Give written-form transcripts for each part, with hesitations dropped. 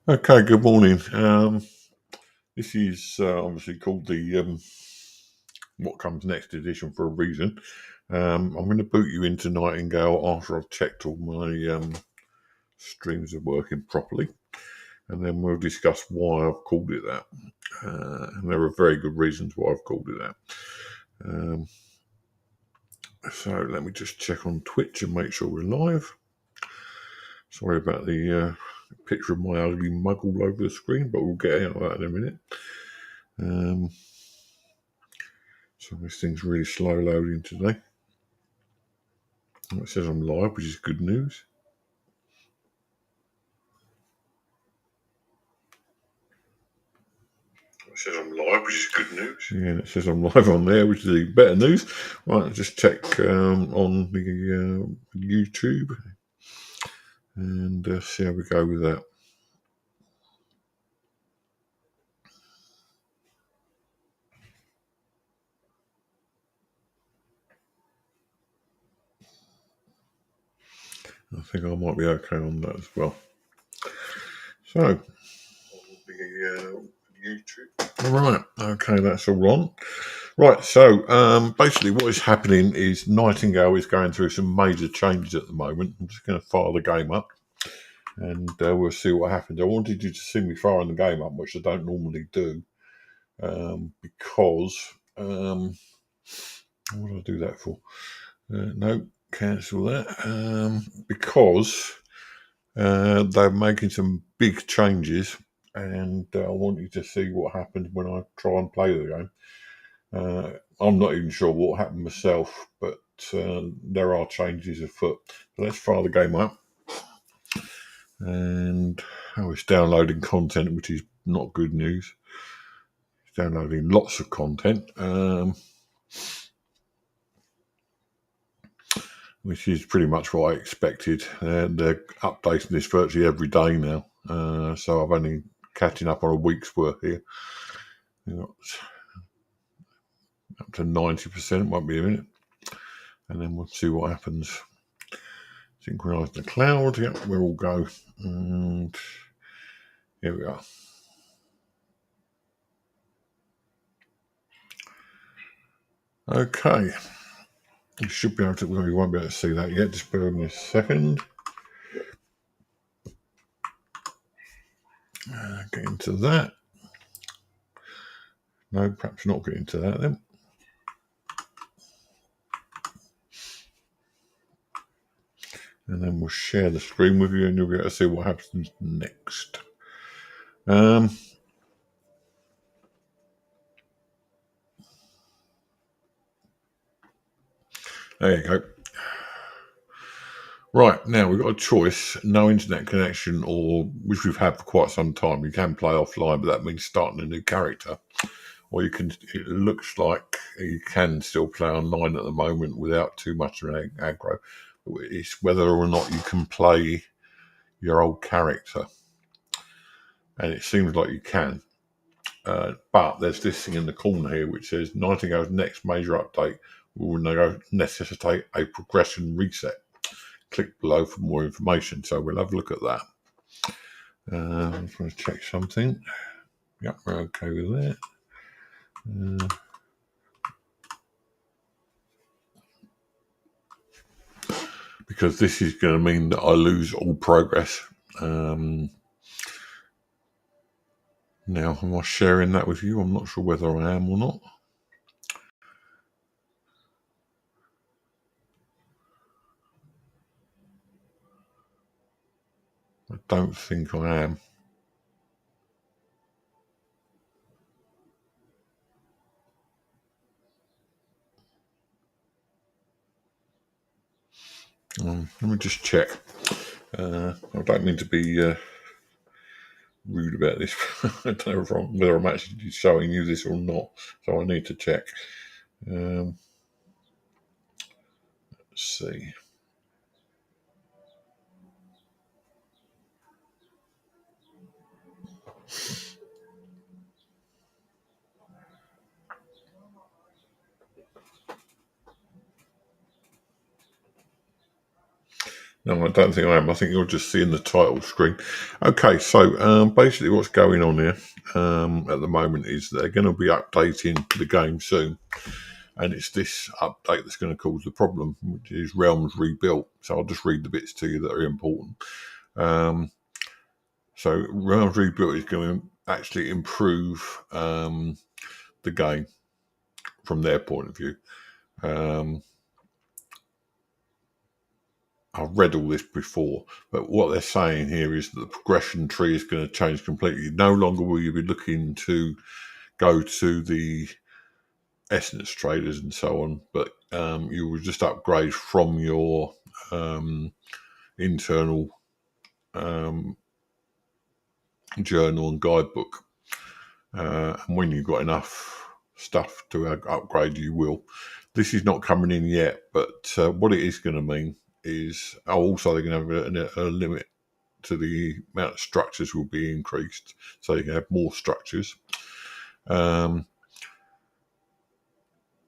Okay, good morning. This is obviously called the What Comes Next edition for a reason. I'm going to boot you into Nightingale after I've checked all my streams are working properly, and then we'll discuss why I've called it that. And there are very good reasons why I've called it that. Um, so let me just check on Twitch and make sure we're live. Sorry about the picture of my ugly mug all over the screen, but we'll get out of that in a minute. So this thing's really slow loading today. It says I'm live, which is good news. It says I'm live, which is good news. Yeah, it says I'm live on there, which is the better news. Right, just check on the YouTube and see how we go with that. I think I might be okay on that as well. So, YouTube. Right, okay, that's all on. Right, so basically what is happening is Nightingale is going through some major changes at the moment. I'm just going to fire the game up and we'll see what happens. I wanted you to see me firing the game up, which I don't normally do, because what do I do that for? No, cancel that. Because they're making some big changes, and I want you to see what happens when I try and play the game. I'm not even sure what happened myself, but there are changes afoot. So let's fire the game up. And it's downloading content, which is not good news. It's downloading lots of content, which is pretty much what I expected. They're updating this virtually every day now, so I've only catching up on a week's worth here. Up to 90%, won't be a minute, and then we'll see what happens. Synchronize the cloud, yep, we'll all go, and here we are. Okay, you should be able to, well, you won't be able to see that yet, just bear with me a second. Get into that. No, perhaps not get into that then. And then we'll share the screen with you and you'll be able to see what happens next. There you go. Right, now we've got a choice, no internet connection, or which we've had for quite some time. You can play offline, but that means starting a new character. Or you can, it looks like you can still play online at the moment without too much of an aggro. It's whether or not you can play your old character. And it seems like you can. But there's this thing in the corner here which says Nightingale's next major update will necessitate a progression reset. Click below for more information. So we'll have a look at that. I'm just going to check something. Yep, we're okay with that. Because this is going to mean that I lose all progress. Now, am I sharing that with you? I'm not sure whether I am or not. I don't think I am. Let me just check. I don't mean to be rude about this. I don't know whether I'm actually showing you this or not, so I need to check. Let's see. No, I don't think I am. I think you're just seeing the title screen. Okay, so basically what's going on here at the moment is they're going to be updating the game soon. And it's this update that's going to cause the problem, which is Realms Rebuilt. So I'll just read the bits to you that are important. So Realms Rebuilt is going to actually improve the game from their point of view. I've read all this before, but what they're saying here is that the progression tree is going to change completely. No longer will you be looking to go to the essence traders and so on, but you will just upgrade from your internal journal and guidebook. And when you've got enough stuff to upgrade, you will. This is not coming in yet, but what it is going to mean is also they're going to have a limit to the amount of structures will be increased, so you can have more structures.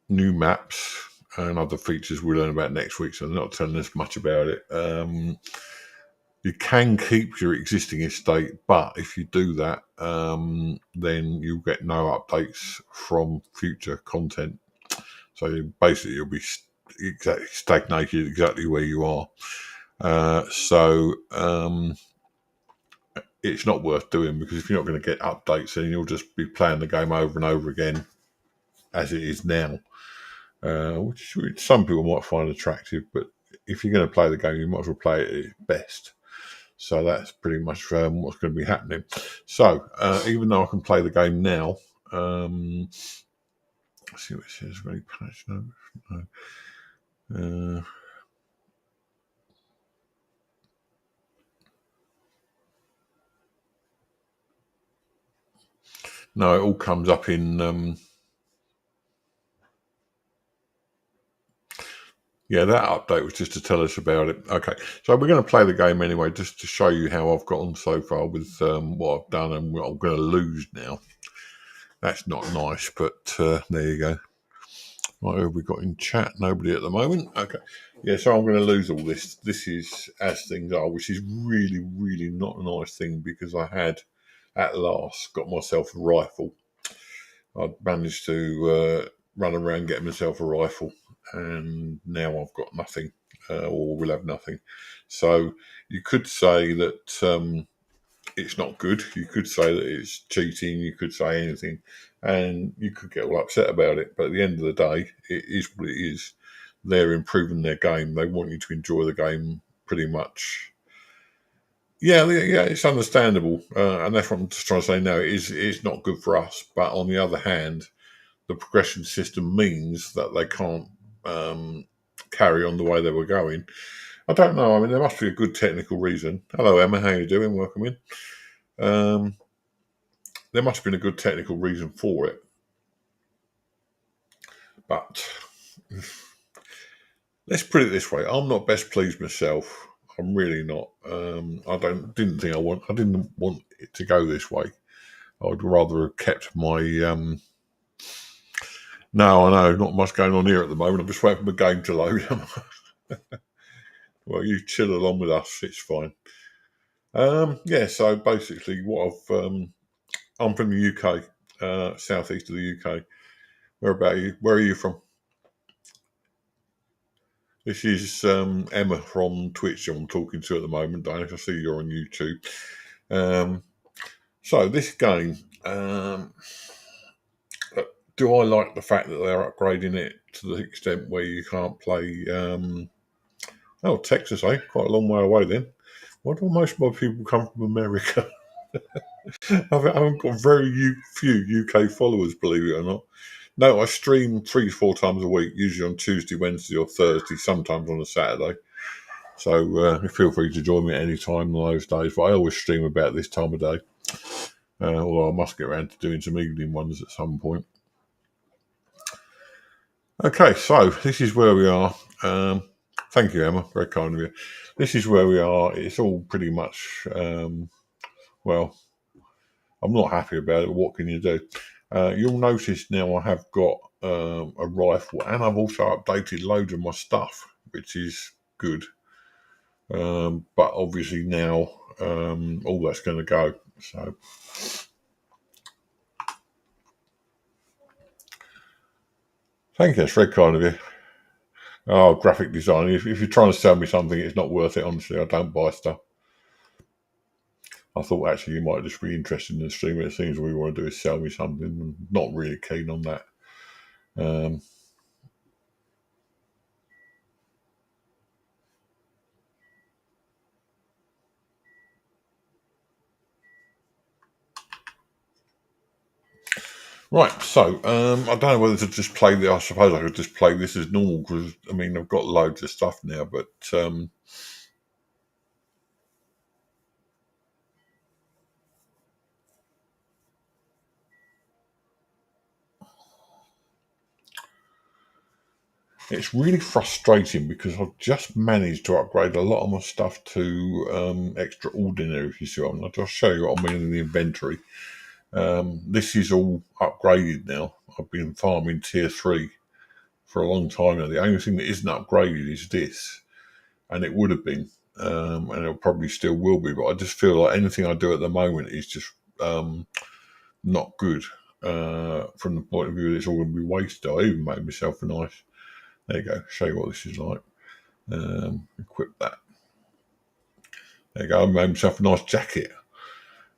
New maps and other features we'll learn about next week, so they're not telling us much about it. You can keep your existing estate, but if you do that, then you'll get no updates from future content. So basically, you'll be stagnated exactly where you are. It's not worth doing, because if you're not going to get updates, then you'll just be playing the game over and over again as it is now, which some people might find attractive. But if you're going to play the game, you might as well play it at its best. So that's pretty much what's going to be happening. So even though I can play the game now, let's see what it says. Any patch notes? No. No, it all comes up in. Yeah, that update was just to tell us about it. Okay, so we're going to play the game anyway, just to show you how I've gotten so far with what I've done and what I'm going to lose now. That's not nice, but there you go. What have we got in chat? Nobody at the moment. Okay. Yeah, so I'm going to lose all this. This is as things are, which is really, really not a nice thing, because I had, at last, got myself a rifle. I'd managed to run around getting myself a rifle, and now I've got nothing, or will have nothing. So you could say that it's not good. You could say that it's cheating. You could say anything, and you could get all upset about it. But at the end of the day, it is what it is. They're improving their game. They want you to enjoy the game pretty much. Yeah, it's understandable, and that's what I'm just trying to say. No, it's not good for us. But on the other hand, the progression system means that they can't carry on the way they were going. I don't know. I mean, there must be a good technical reason. Hello, Emma. How you doing? Welcome in. There must have been a good technical reason for it. But let's put it this way: I'm not best pleased myself. I'm really not. I didn't want it to go this way. I'd rather have kept my. No, I know, not much going on here at the moment. I'm just waiting for the game to load. Well, you chill along with us. It's fine. Yeah. So basically, what I'm from the UK, southeast of the UK. Where about you? Where are you from? This is Emma from Twitch I'm talking to at the moment, Diane. I see you're on YouTube. So this game, do I like the fact that they're upgrading it to the extent where you can't play... Texas, quite a long way away then. Why do most of my people come from America? I haven't got very few UK followers, believe it or not. No, I stream 3-4 times a week, usually on Tuesday, Wednesday or Thursday, sometimes on a Saturday. So feel free to join me at any time on those days. But I always stream about this time of day. Although I must get around to doing some evening ones at some point. Okay, so this is where we are. Thank you, Emma. Very kind of you. This is where we are. It's all pretty much, well, I'm not happy about it. But what can you do? You'll notice now I have got a rifle, and I've also updated loads of my stuff, which is good. But obviously now all that's going to go. So thank you, that's very kind of you. Oh, graphic design. If you're trying to sell me something, it's not worth it. Honestly, I don't buy stuff. I thought actually you might just be interested in the stream. It seems all you want to do is sell me something. I'm not really keen on that. Um, right, so I don't know whether to just play the. I suppose I could just play this as normal because I mean I've got loads of stuff now, but it's really frustrating because I've just managed to upgrade a lot of my stuff to extraordinary. If you see what I mean, I'll just show you what I mean in the inventory. This is all upgraded now. I've been farming tier 3 for a long time now. The only thing that isn't upgraded is this, and it would have been, and it probably still will be. But I just feel like anything I do at the moment is just not good from the point of view that it's all going to be wasted. I even made myself a nice. There you go. Show you what this is like. Equip that. There you go. I made myself a nice jacket,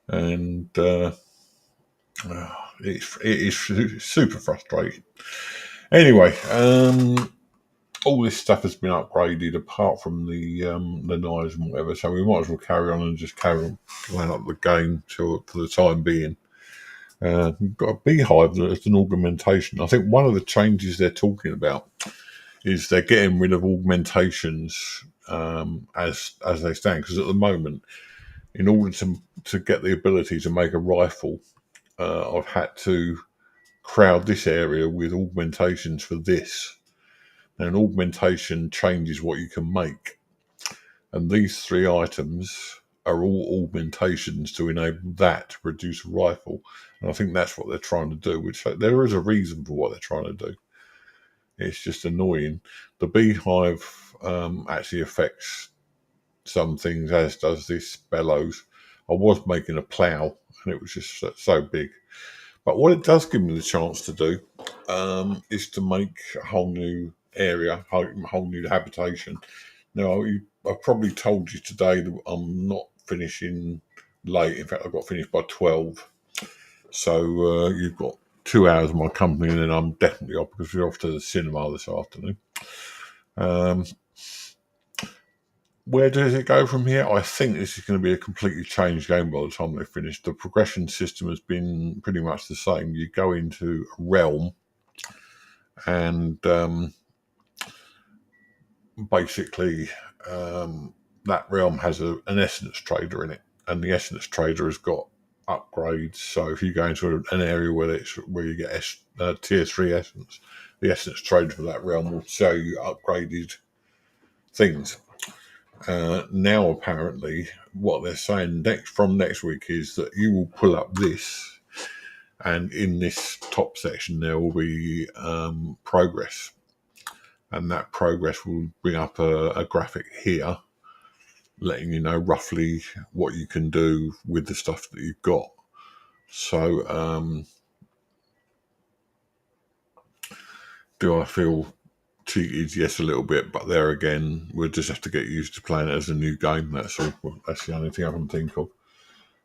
and it is super frustrating. Anyway, all this stuff has been upgraded apart from the knives and whatever, so we might as well carry on and just carry on playing up the game for the time being. We've got a beehive as an augmentation. I think one of the changes they're talking about is they're getting rid of augmentations as they stand, because at the moment, in order to get the ability to make a rifle, I've had to crowd this area with augmentations for this. Now, an augmentation changes what you can make, and these 3 items are all augmentations to enable that to produce a rifle. And I think that's what they're trying to do, which there is a reason for what they're trying to do. It's just annoying. The beehive actually affects some things, as does this bellows. I was making a plough, and it was just so big. But what it does give me the chance to do is to make a whole new area, whole new habitation. Now, I've probably told you today that I'm not finishing late. In fact, I've got finished by 12. So you've got 2 hours of my company, and then I'm definitely off because we're off to the cinema this afternoon. Where does it go from here? I think this is going to be a completely changed game by the time they finish. The progression system has been pretty much the same. You go into a realm, and basically that realm has an essence trader in it, and the essence trader has got upgrades. So if you go into an area where you get tier 3 essence, the essence trader for that realm will show you upgraded things. Now apparently what they're saying from next week is that you will pull up this, and in this top section there will be progress, and that progress will bring up a graphic here letting you know roughly what you can do with the stuff that you've got. So do I feel cheated? Yes, a little bit, but there again, we'll just have to get used to playing it as a new game. That's all. That's the only thing I can think of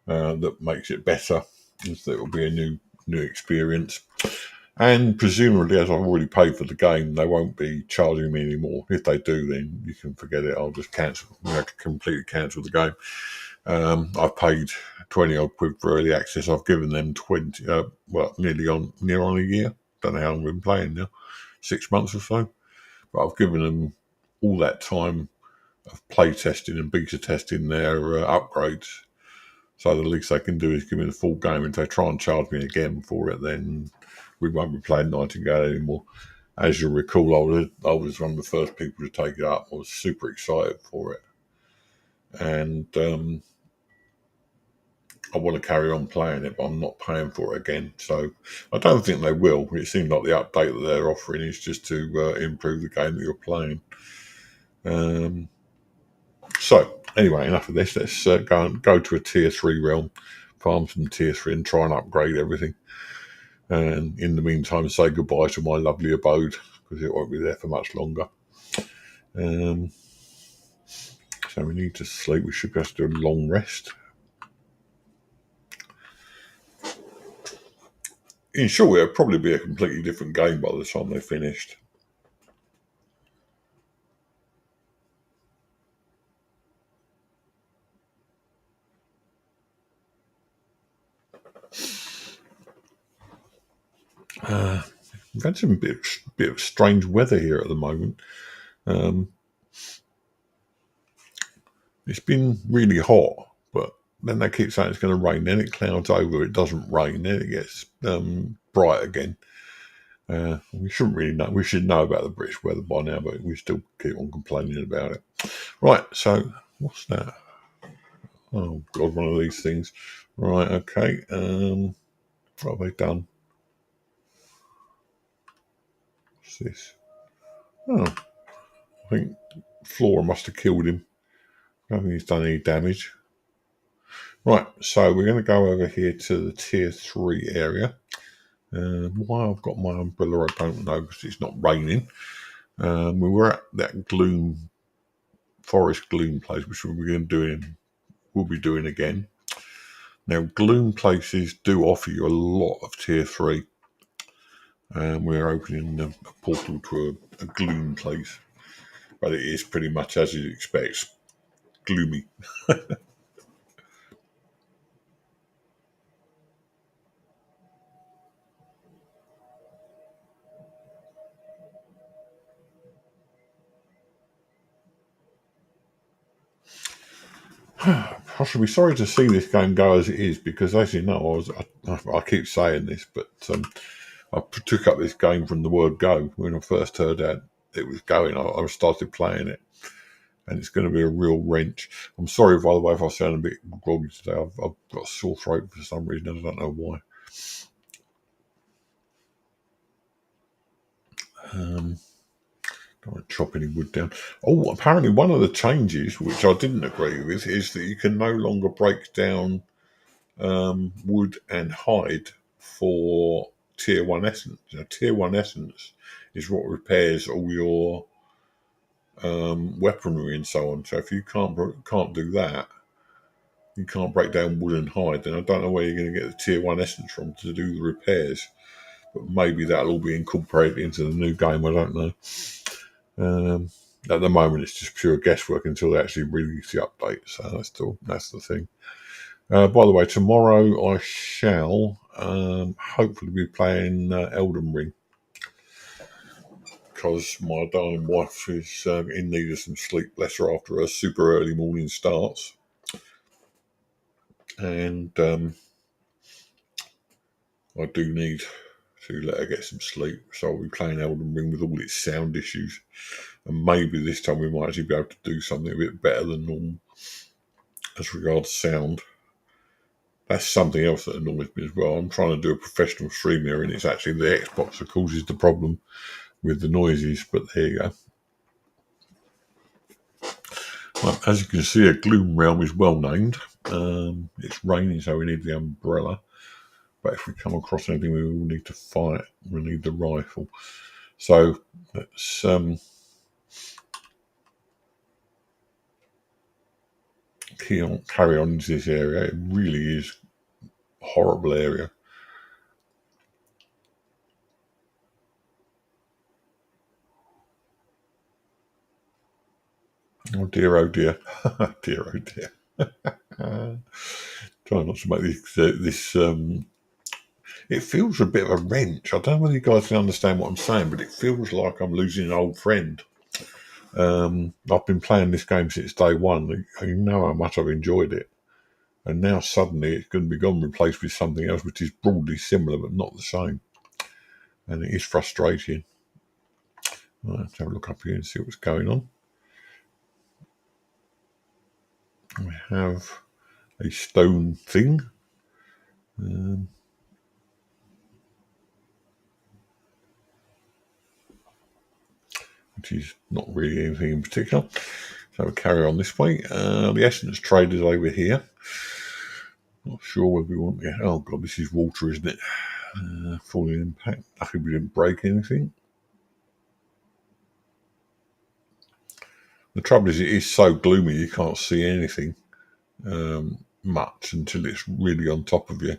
that makes it better, is that it will be a new experience. And presumably, as I've already paid for the game, they won't be charging me anymore. If they do, then you can forget it. I'll just cancel. Completely cancel the game. I've paid 20 odd quid for early access. I've given them 20. Near on a year. Don't know how long I've been playing now. 6 months or so. But I've given them all that time of play testing and beta testing their upgrades. So the least they can do is give me the full game. If they try and charge me again for it, then we won't be playing Nightingale anymore. As you'll recall, I was one of the first people to take it up. I was super excited for it. And I want to carry on playing it, but I'm not paying for it again. So I don't think they will. It seems like the update that they're offering is just to improve the game that you're playing. So anyway, enough of this. Let's go to a tier 3 realm, farm some tier 3 and try and upgrade everything. And in the meantime, say goodbye to my lovely abode because it won't be there for much longer. So we need to sleep. We should be able to do a long rest. In short, it'll probably be a completely different game by the time they're finished. We've had some bit of strange weather here at the moment. It's been really hot, but then they keep saying it's going to rain. Then it clouds over. It doesn't rain. Then it gets bright again. We shouldn't really know. We should know about the British weather by now, but we still keep on complaining about it. Right. So what's that? Oh God, one of these things. Right. Okay. What have they done? What's this? Oh, I think Flora must have killed him. I don't think he's done any damage. Right, so we're going to go over here to the tier 3 area. Why I've got my umbrella, I don't know, because it's not raining. We were at that forest gloom place, which we'll be doing again. Now, gloom places do offer you a lot of tier 3. We're opening a portal to a gloom place, but it is pretty much as you'd expect, gloomy. I should be sorry to see this game go as it is because, as you know, I keep saying this, but I took up this game from the word go. When I first heard that it was going, I started playing it, and it's going to be a real wrench. I'm sorry, by the way, if I sound a bit groggy today. I've got a sore throat for some reason. I don't know why. Don't want to chop any wood down. Oh, apparently one of the changes, which I didn't agree with, is that you can no longer break down wood and hide for tier 1 essence. Now, tier 1 essence is what repairs all your weaponry and so on. So if you can't do that, you can't break down wood and hide, then I don't know where you're going to get the tier 1 essence from to do the repairs. But maybe that'll all be incorporated into the new game. I don't know. At the moment, it's just pure guesswork until they actually release the update. So that's the thing. By the way, tomorrow I shall hopefully be playing Elden Ring because my darling wife is in need of some sleep, bless her, after her super early morning starts. And I do need to let her get some sleep. So I'll be playing Elden Ring with all its sound issues. And maybe this time we might actually be able to do something a bit better than normal as regards sound. That's something else that annoys me as well. I'm trying to do a professional stream here, and it's actually the Xbox that causes the problem with the noises. But there you go. Well, as you can see, a gloom realm is well named. It's raining, so we need the umbrella. But if we come across anything, we will need to fight. We'll need the rifle. So let's carry on into this area. It really is a horrible area. Oh dear, oh dear. Dear, oh dear. Try not to make this it feels a bit of a wrench. I don't know whether you guys can understand what I'm saying, but it feels like I'm losing an old friend. I've been playing this game since day one. You know how much I've enjoyed it. And now suddenly it's going to be gone, replaced with something else which is broadly similar but not the same. And it is frustrating. Right, let's have a look up here and see what's going on. We have a stone thing. Which is not really anything in particular. So we'll carry on this way. The essence trade is over here. Not sure whether we want to. Oh god, this is water, isn't it? Falling impact. Luckily we didn't break anything. The trouble is, it is so gloomy you can't see anything much until it's really on top of you.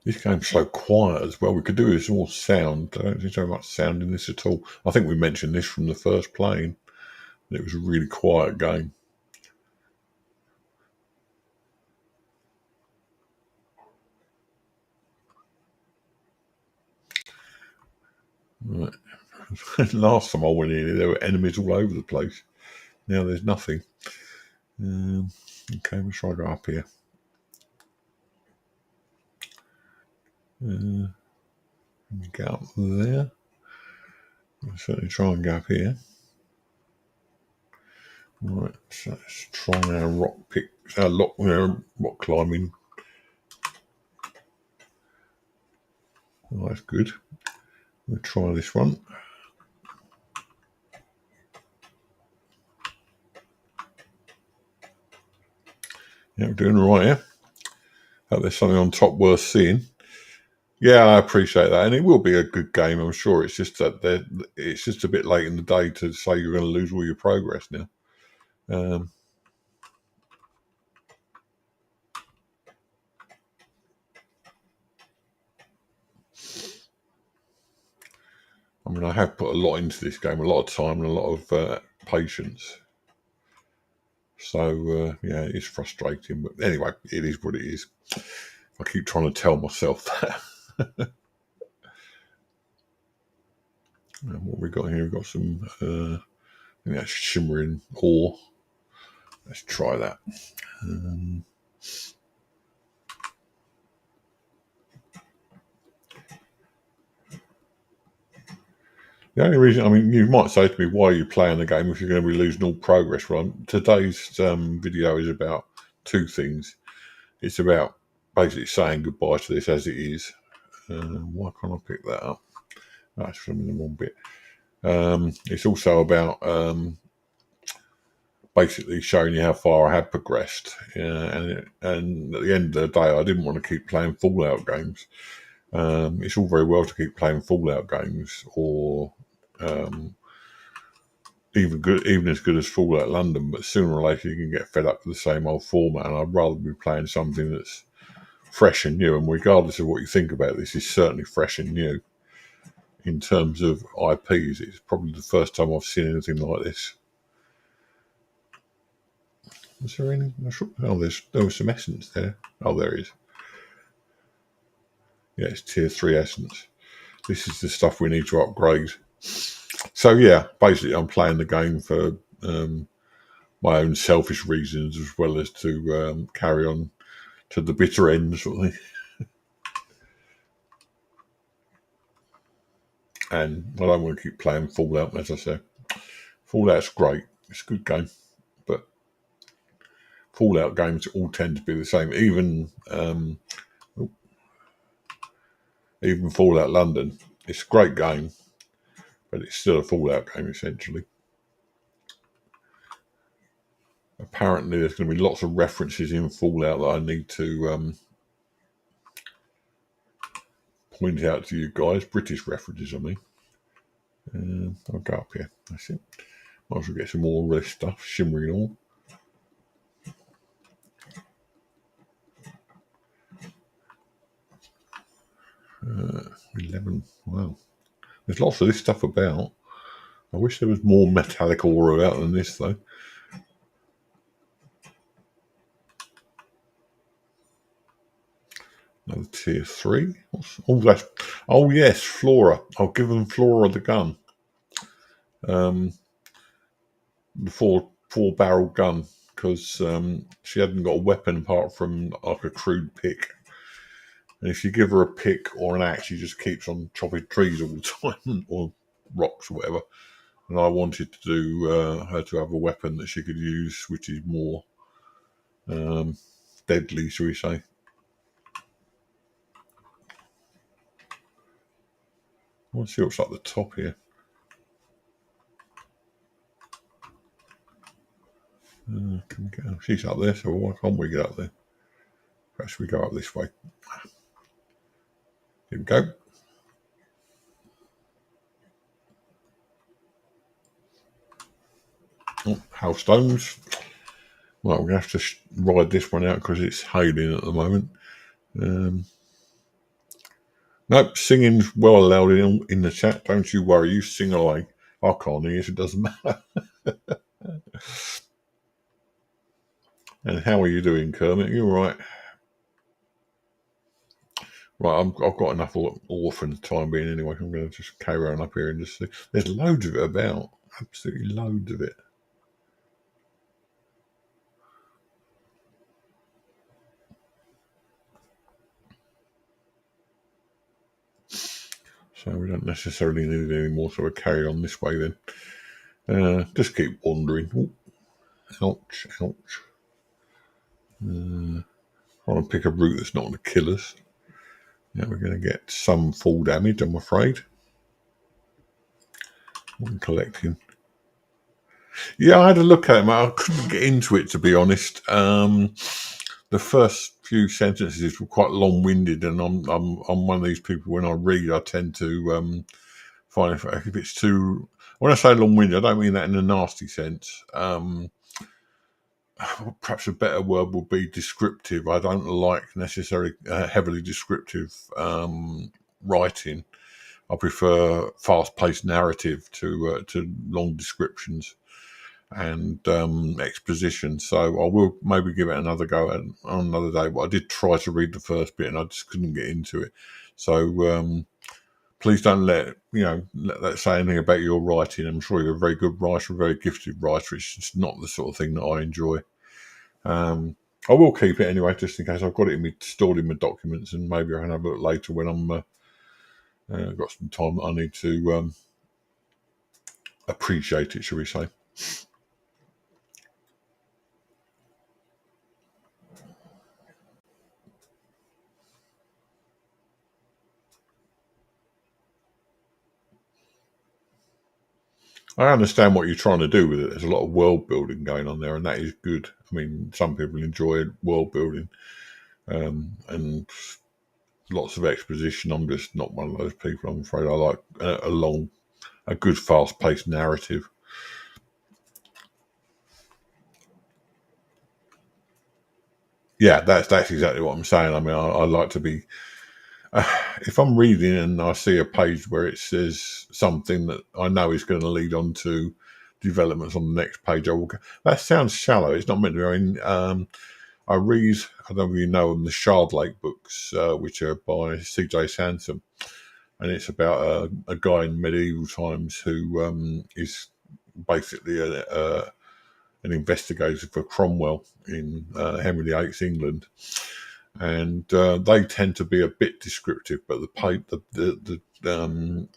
This game's so quiet as well. We could do with more sound. I don't think so much sound in this at all. I think we mentioned this from the first playing. It was a really quiet game. Right. Last time I went in here, there were enemies all over the place. Now there's nothing. Okay, let's try to go up here. Get up there. I'll certainly try and go up here. Right, so let's try our rock climbing. Oh, that's good. We'll try this one. Yeah, we're doing all right here. Hope there's something on top worth seeing. Yeah, I appreciate that, and it will be a good game. I'm sure. It's just that it's just a bit late in the day to say you're going to lose all your progress now. I mean, I have put a lot into this game, a lot of time and a lot of patience. So, yeah, it's frustrating. But anyway, it is what it is. I keep trying to tell myself that. What we got here? We've got some, I think that's shimmering ore. Let's try that. The only reason, I mean, you might say to me, why are you playing the game if you're going to be losing all progress? Well, today's video is about two things. It's about basically saying goodbye to this as it is. Why can't I pick that up? That's from the wrong bit. It's also about basically showing you how far I had progressed. And at the end of the day, I didn't want to keep playing Fallout games. It's all very well to keep playing Fallout games or even as good as Fallout London, but sooner or later you can get fed up with the same old format, and I'd rather be playing something that's fresh and new. And regardless of what you think about this, is certainly fresh and new in terms of IPs. It's probably the first time I've seen anything like this. Was there any? Oh, there was some essence there. Oh, there is. Yeah, it's tier 3 essence. This is the stuff we need to upgrade. So yeah, basically I'm playing the game for my own selfish reasons as well as to carry on to the bitter end sort of thing. And I don't want to keep playing Fallout, as I said. Fallout's great. It's a good game. But Fallout games all tend to be the same. Even Fallout London, it's a great game, but it's still a Fallout game essentially. Apparently, there's going to be lots of references in Fallout that I need to point out to you guys. British references, I mean. I'll go up here. That's it. Might as well get some more of this stuff, shimmering ore. Uh, 11. Wow. There's lots of this stuff about. I wish there was more metallic ore out than this, though. Another tier 3. Oh, yes, Flora. I'll give them Flora the gun. The four-barrel gun, because she hadn't got a weapon apart from like a crude pick. And if you give her a pick or an axe, she just keeps on chopping trees all the time, or rocks or whatever. And I wanted to do her to have a weapon that she could use, which is more deadly, shall we say. I want to see what's up the top here. Can we get her? She's up there, so why can't we get up there? Perhaps we go up this way. Here we go. Oh, hailstones. Well, we're going to have to ride this one out because it's hailing at the moment. Nope, singing's well allowed in the chat. Don't you worry, you sing away. I can't hear, so it doesn't matter. And how are you doing, Kermit? You all right? Right, I've got enough ore for the time being anyway. I'm going to just carry on up here and just see. There's loads of it about. Absolutely loads of it. So we don't necessarily need it anymore, so we'll carry on this way then. Just keep wandering. Ooh, ouch, ouch. Trying to pick a route that's not going to kill us. Yeah, we're going to get some fall damage, I'm afraid. I'm collecting. Yeah, I had a look at it. I couldn't get into it, to be honest. The first few sentences were quite long-winded, and I'm one of these people. When I read, I tend to find if it's too. When I say long-winded, I don't mean that in a nasty sense. Perhaps a better word would be descriptive. I don't like necessarily heavily descriptive writing. I prefer fast-paced narrative to long descriptions and exposition. So I will maybe give it another go on another day. But I did try to read the first bit and I just couldn't get into it. So please don't let that say anything about your writing. I'm sure you're a very good writer, a very gifted writer. It's just not the sort of thing that I enjoy. I will keep it anyway, just in case. I've got it stored in my documents, and maybe I can have a look later when I'm got some time that I need to appreciate it, shall we say. I understand what you're trying to do with it. There's a lot of world building going on there, and that is good. I mean, some people enjoy world building and lots of exposition. I'm just not one of those people, I'm afraid. I like a good, fast-paced narrative. Yeah, that's exactly what I'm saying. I mean, I like to be. If I'm reading and I see a page where it says something that I know is going to lead on to developments on the next page, I will go, that sounds shallow. It's not meant to be. I mean, I read, I don't know if you know them, the Shard Lake books, which are by C.J. Sansom. And it's about a guy in medieval times who is basically an investigator for Cromwell in Henry VIII's England. And they tend to be a bit descriptive, but the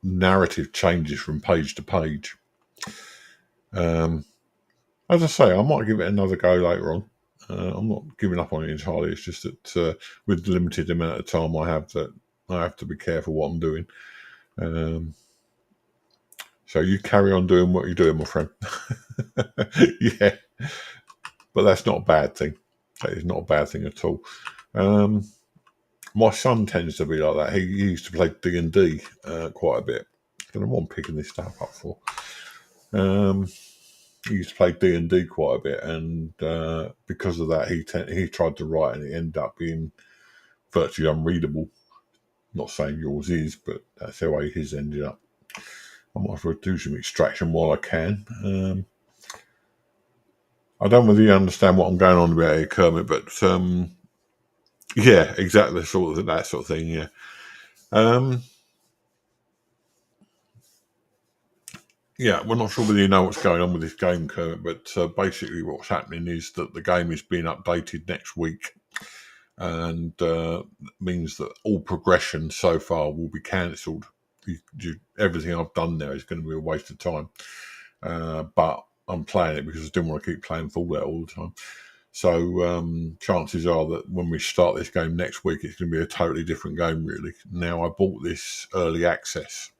narrative changes from page to page. As I say, I might give it another go later on. I'm not giving up on it entirely. It's just that with the limited amount of time I have, that I have to be careful what I'm doing. So you carry on doing what you're doing, my friend. Yeah, but that's not a bad thing. That is not a bad thing at all. My son tends to be like that. He used to play D&D quite a bit. I don't know what I'm picking this stuff up for. He used to play D&D quite a bit, and because of that, he tried to write, and it ended up being virtually unreadable. Not saying yours is, but that's the way his ended up. I might as well do some extraction while I can. I don't really understand what I'm going on about here, Kermit, but yeah, exactly that sort of thing. Yeah. Yeah, we're not sure whether you know what's going on with this game, Kermit, but basically what's happening is that the game is being updated next week. and means that all progression so far will be cancelled. Everything I've done now is going to be a waste of time. But I'm playing it because I didn't want to keep playing Fallout all the time. So chances are that when we start this game next week, it's going to be a totally different game, really. Now, I bought this early access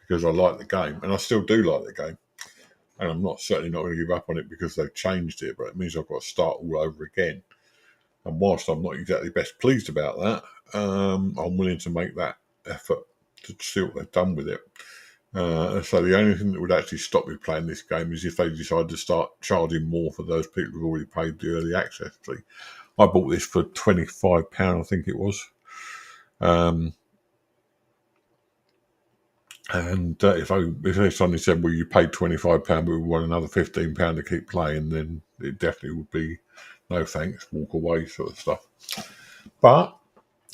because I like the game, and I still do like the game. And I'm certainly not going to give up on it because they've changed it, but it means I've got to start all over again. And whilst I'm not exactly best pleased about that, I'm willing to make that effort to see what they've done with it. So the only thing that would actually stop me playing this game is if they decide to start charging more for those people who've already paid the early access fee. I bought this for £25, I think it was. And if they suddenly said, well, you paid £25, but we want another £15 to keep playing, then it definitely would be no thanks, walk away sort of stuff. But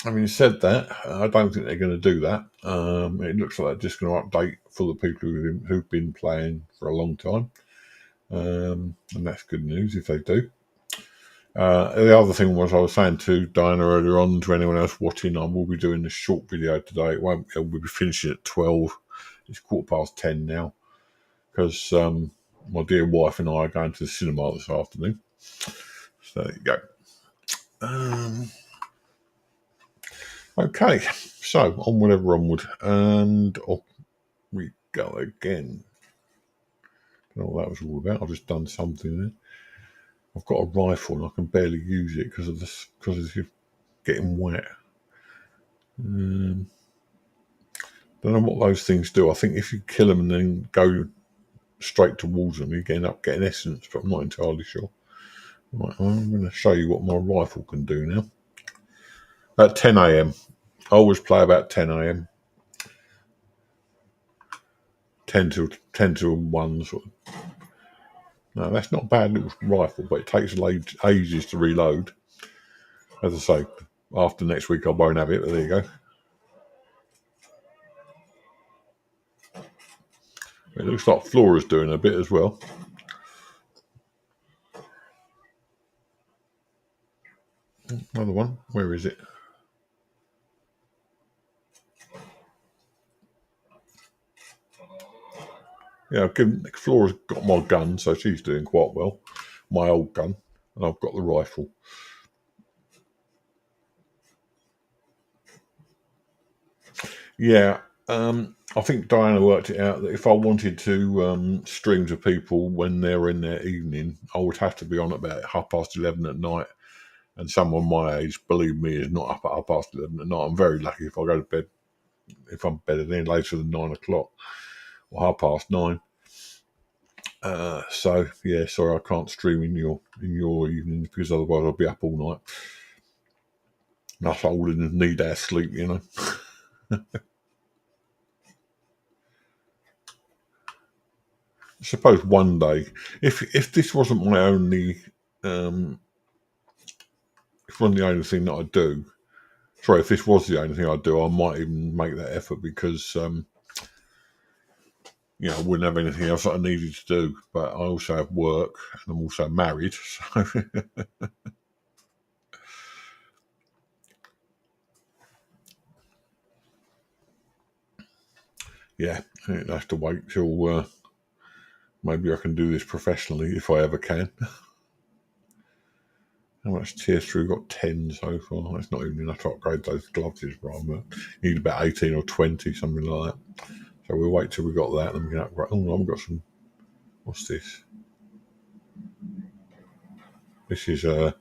having said that, I don't think they're going to do that. It looks like they're just going to update for the people who've been playing for a long time. And that's good news if they do. The other thing was, I was saying to Diana earlier on, to anyone else watching, I will be doing a short video today. We'll be finishing at 12. It's 10:15 now, because my dear wife and I are going to the cinema this afternoon. So there you go. Okay, so onward, and off we go again. I don't know what that was all about. I've just done something there. I've got a rifle and I can barely use it because it's getting wet. Don't know what those things do. I think if you kill them and then go straight towards them, you end up getting essence, but I'm not entirely sure. Right, I'm going to show you what my rifle can do now. At 10 a.m. I always play about 10 a.m. 10 till 1 sort of. No, that's not a bad little rifle, but it takes ages to reload. As I say, after next week I won't have it, but there you go. It looks like Flora's doing a bit as well. Another one. Where is it? Yeah, Flora's got my gun, so she's doing quite well. My old gun, and I've got the rifle. Yeah, I think Diana worked it out that if I wanted to stream to people when they're in their evening, I would have to be on about 11:30 at night. And someone my age, believe me, is not up at 11:30 at night. I'm very lucky if I go to bed, if I'm bedded in later than 9 o'clock or 9:30. So yeah, sorry, I can't stream in your evenings because otherwise I'll be up all night. Us old and need our sleep, you know. I suppose one day, if this wasn't my only, if it wasn't the only thing that I do, sorry, if this was the only thing I do, I might even make that effort because, I wouldn't have anything else that I needed to do. But I also have work and I'm also married, so yeah, I have to wait till maybe I can do this professionally if I ever can. How much tier 3? We've got 10 so far. That's not even enough to upgrade those gloves, is right? You need about 18 or 20, something like that. So we'll wait till we got that and we can upgrade. Oh, I've got some. What's this? This is I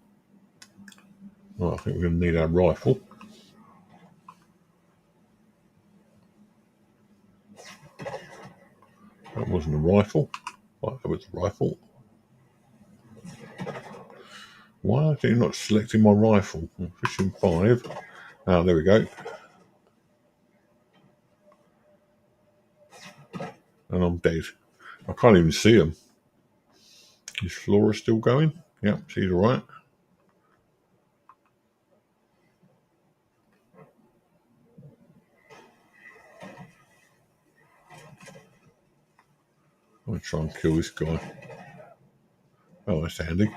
think we're going to need our rifle. That wasn't a rifle. Right, that was a rifle. Why are you not selecting my rifle? Fishing 5. Ah, there we go. And I'm dead. I can't even see them. Is Flora still going? Yep, she's all right. I'm going to try and kill this guy. Oh, that's handy.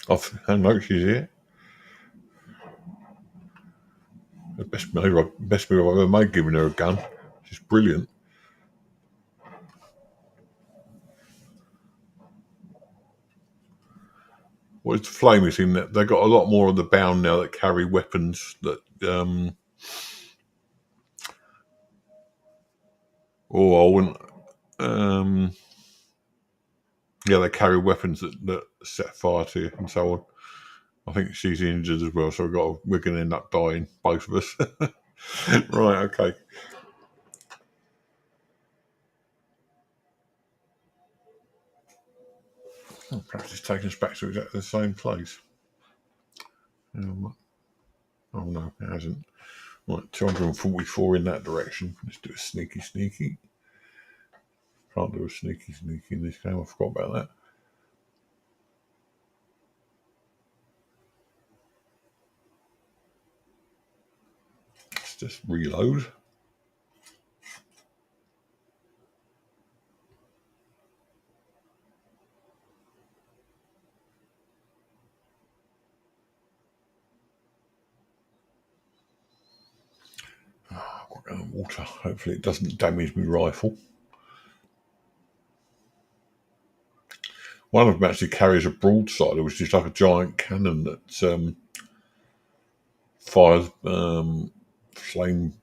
I know she's here. The best move I've ever made, giving her a gun. She's brilliant. What is the flamey thing that they got a lot more on the bound now that carry weapons that I wouldn't um yeah, they carry weapons that set fire to you and so on. I think she's injured as well, so we're gonna end up dying, both of us. Right, okay. Oh, perhaps it's taken us back to exactly the same place. Oh no, it hasn't. Right, 244 in that direction. Let's do a sneaky. Can't do a sneaky in this game. I forgot about that. Let's just reload. Water. Hopefully it doesn't damage my rifle. One of them actually carries a broadside, which is like a giant cannon that fires flame.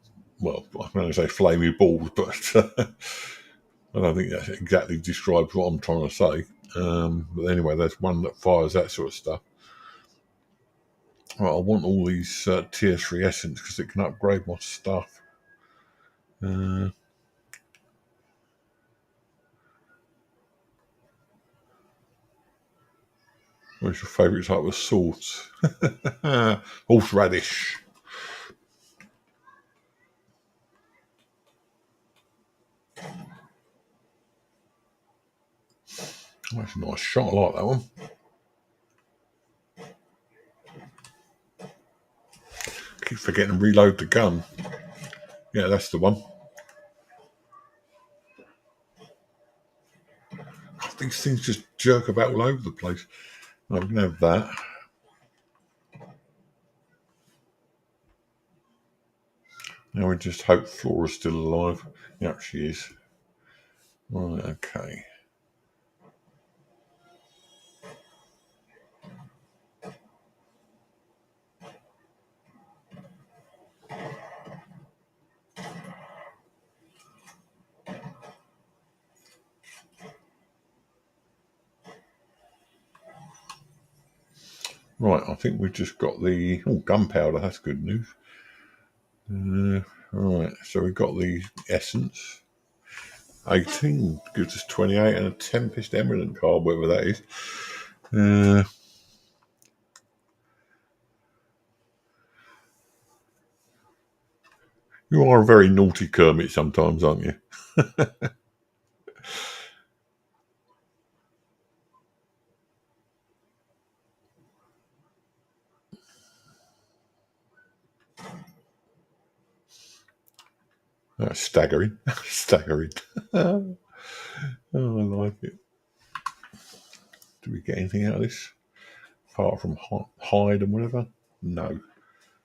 Well, I'm going to say flamey balls, but I don't think that exactly describes what I'm trying to say. But anyway, there's one that fires that sort of stuff. Right, I want all these tier 3 essence because it can upgrade my stuff. What's your favourite type of sauce? Horseradish. That's a nice shot. I like that one. Keep forgetting to reload the gun. Yeah, that's the one. These things just jerk about all over the place. I'm going to have that. Now we just hope Flora's still alive. Yep, she is. Right, okay. Right, I think we've just got the gunpowder. That's good news. Right, so we've got the essence. 18 gives us 28 and a Tempest Eminent card, whatever that is. You are a very naughty Kermit sometimes, aren't you? That's staggering. Staggering. Oh, I like it. Do we get anything out of this? Apart from hide and whatever? No,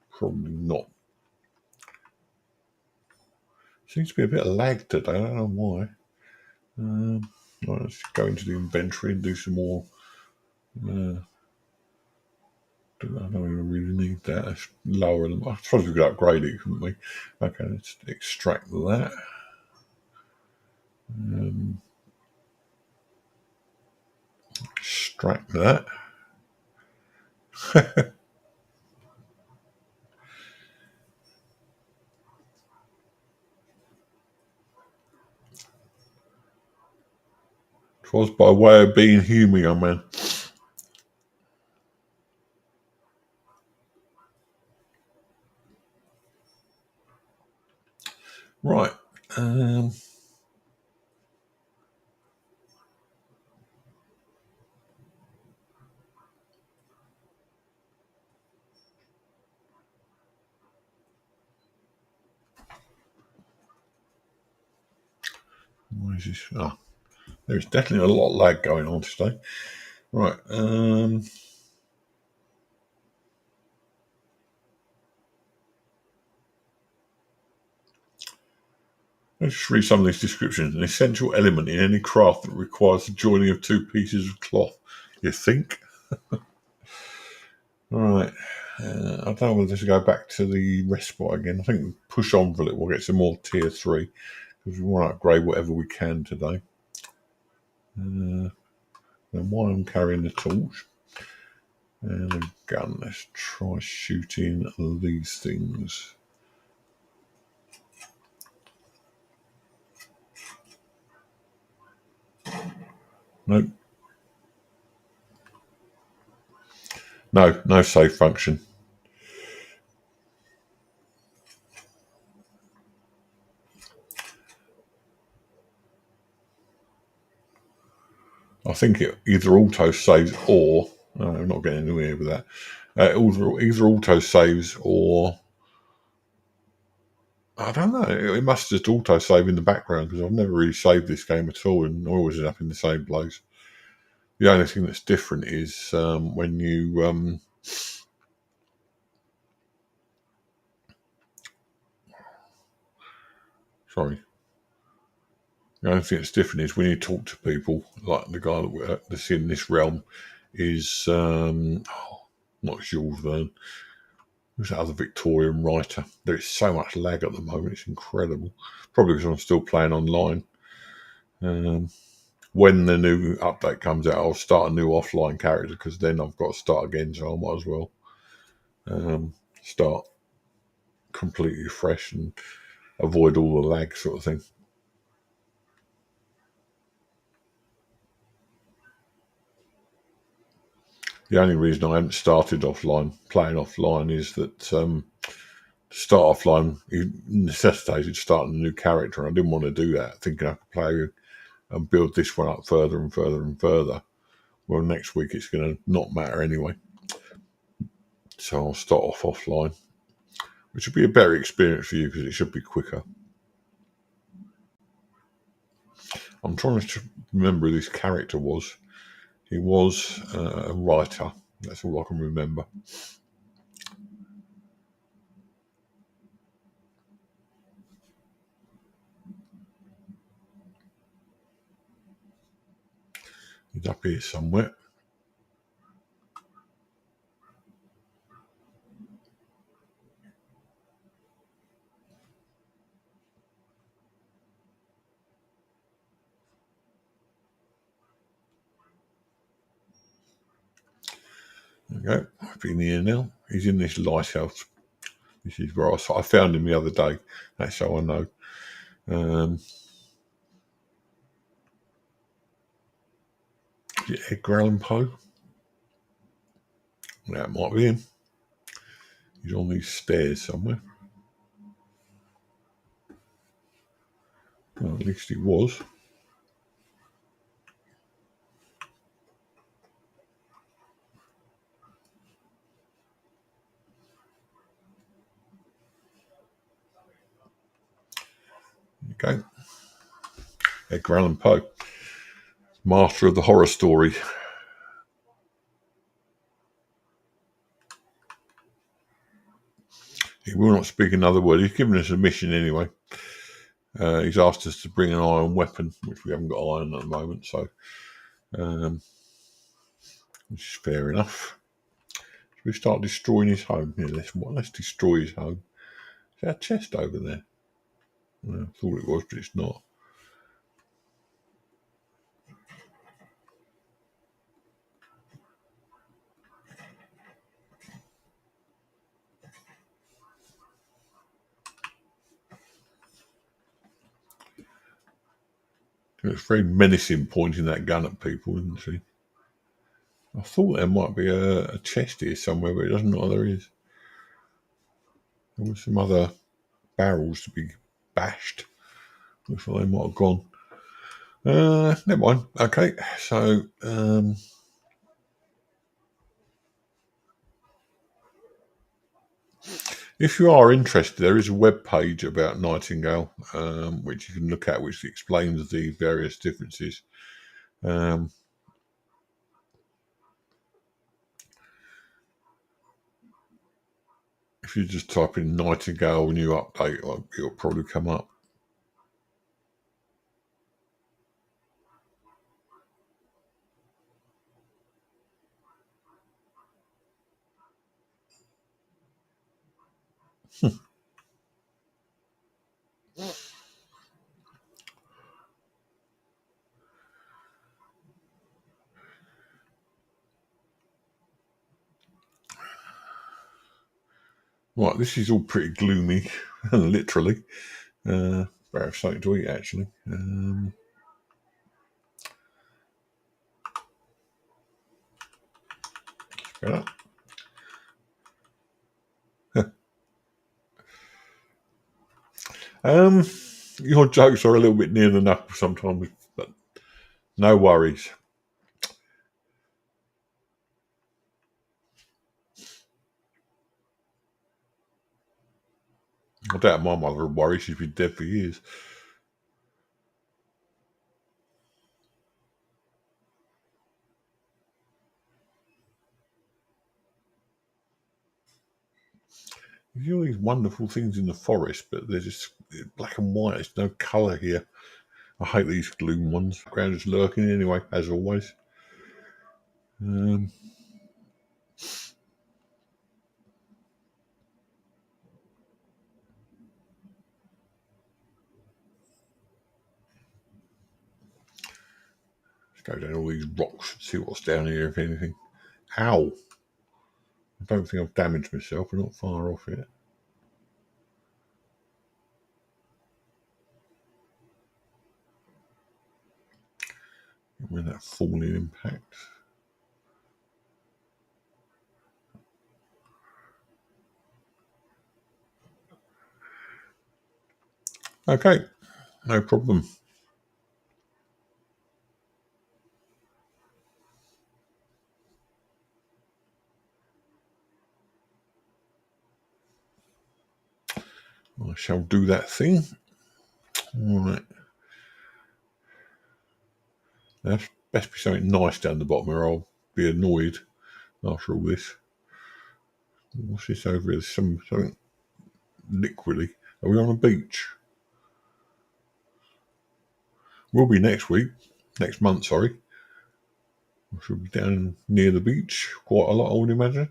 probably not. Seems to be a bit of lag today. I don't know why. Right, let's go into the inventory and do some more. I don't even really need that. That's lower than. I suppose we could upgrade it, couldn't we? Okay, let's extract that. Extract that. Twas by way of being human, young man. Right. What is this? Ah, there's definitely a lot of lag going on today. Right. Let's just read some of these descriptions. An essential element in any craft that requires the joining of two pieces of cloth. You think? Right. I don't know whether to go back to the respite again. I think we push on for a little. We'll get some more tier 3 because we want to upgrade whatever we can today. Now, while I'm carrying the torch and a gun, let's try shooting these things. Nope. No save function. I think it either auto saves or no, I'm not getting anywhere with that. Either auto saves or I don't know. It must just auto save in the background because I've never really saved this game at all, and I always end up in the same place. The only thing that's different is when you sorry. The only thing that's different is when you talk to people, like the guy that's in this realm is not Jules Verne. Who's that other Victorian writer? There is so much lag at the moment; it's incredible. Probably because I'm still playing online. When the new update comes out, I'll start a new offline character because then I've got to start again. So I might as well start completely fresh and avoid all the lag sort of thing. The only reason I haven't started playing offline, is that to start offline, it necessitated starting a new character. And I didn't want to do that, thinking I could play and build this one up further and further and further. Well, next week it's going to not matter anyway. So I'll start off offline, which will be a better experience for you because it should be quicker. I'm trying to remember who this character was. He was a writer. That's all I can remember. He's up here somewhere. There we go. I've been here now. He's in this lighthouse. This is where I found him the other day. That's how I know. Is it Edgar Allan Poe? That might be him. He's on these stairs somewhere. Well, at least he was. There you go. Edgar Allan Poe. Master of the horror story. He will not speak another word. He's given us a mission anyway. He's asked us to bring an iron weapon, which we haven't got iron at the moment, so which is fair enough. So we start destroying his home. Yeah, let's destroy his home. Is there a chest over there? I thought it was, but it's not. It's very menacing, pointing that gun at people, isn't she? I thought there might be a chest here somewhere, but it doesn't look like there is. There were some other barrels to be bashed. Looks like they might have gone. Never mind. Okay, so if you are interested, there is a web page about Nightingale, which you can look at, which explains the various differences. If you just type in Nightingale new update, it'll probably come up. Right, this is all pretty gloomy, literally. Better have something to eat, actually. Better. Um, your jokes are a little bit near the knuckle sometimes, but no worries. I doubt my mother would worry. She's been dead for years. You see all these wonderful things in the forest, but they're just black and white. There's no colour here. I hate these gloom ones. Ground is lurking anyway, as always. Um, let's go down all these rocks and see what's down here, if anything. Ow! I don't think I've damaged myself. We're not far off yet. When that falling impact. Okay, no problem. I shall do that thing. Right. That's best be something nice down the bottom or I'll be annoyed after all this. What's this over here? Something liquidy. Are we on a beach? We'll be next week. Next month, sorry. We should be down near the beach quite a lot, I would imagine.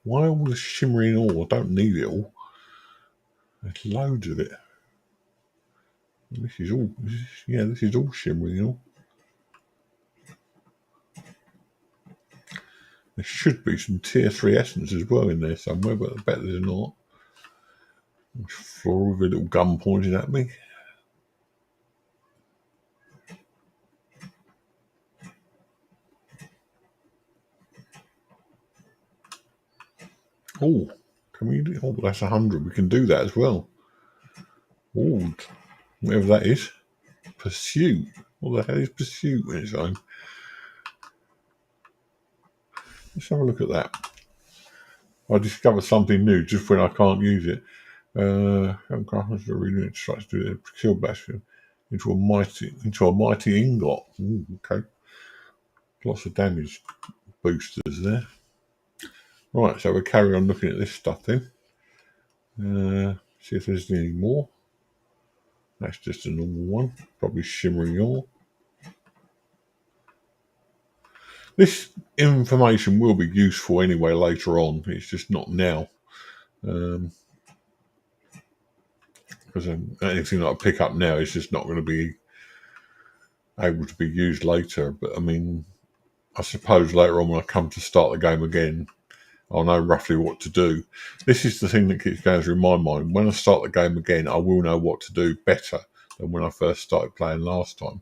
Why all this shimmering ore? I don't need it all. There's loads of it. This is all shimmering ore. There should be some tier 3 essence as well in there somewhere, but I bet there's not. Flora with a little gun pointing at me. Oh, can we do? Oh, that's 100. We can do that as well. Oh, whatever that is. Pursuit. What the hell is pursuit in its own? Let's have a look at that. I discovered something new just when I can't use it. Crafters are really instructed to do their kill bastion into a mighty ingot. Ooh, okay. Lots of damage boosters there. Right, so we'll carry on looking at this stuff then. See if there's any more. That's just a normal one. Probably shimmering ore. This information will be useful anyway later on. It's just not now. Because anything that I pick up now is just not going to be able to be used later. But I mean, I suppose later on when I come to start the game again, I'll know roughly what to do. This is the thing that keeps going through my mind. When I start the game again, I will know what to do better than when I first started playing last time.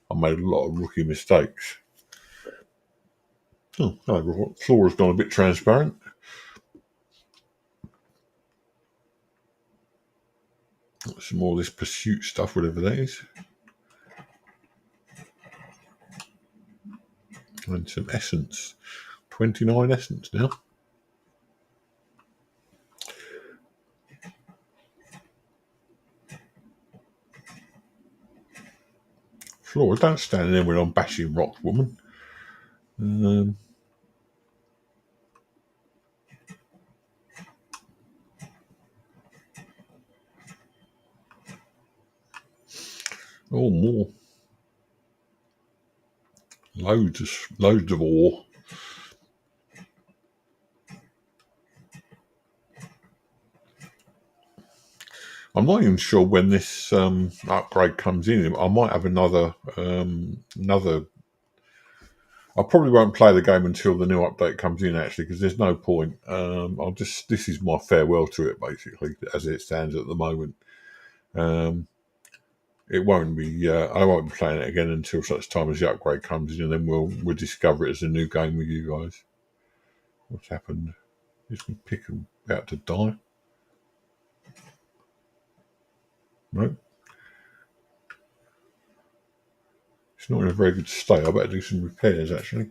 I made a lot of rookie mistakes. Oh, the floor has gone a bit transparent. Some more of this pursuit stuff, whatever that is. And some essence. 29 essence now. floor. Don't stand there when I'm bashing rocks, woman. Oh, more. Loads of ore. I'm not even sure when this upgrade comes in. I might have another. I probably won't play the game until the new update comes in, actually, because there's no point. This is my farewell to it, basically, as it stands at the moment. It won't be. I won't be playing it again until such time as the upgrade comes in, and then we'll discover it as a new game with you guys. What's happened? Is my pick about to die? No, it's not in a very good state. I better do some repairs, actually.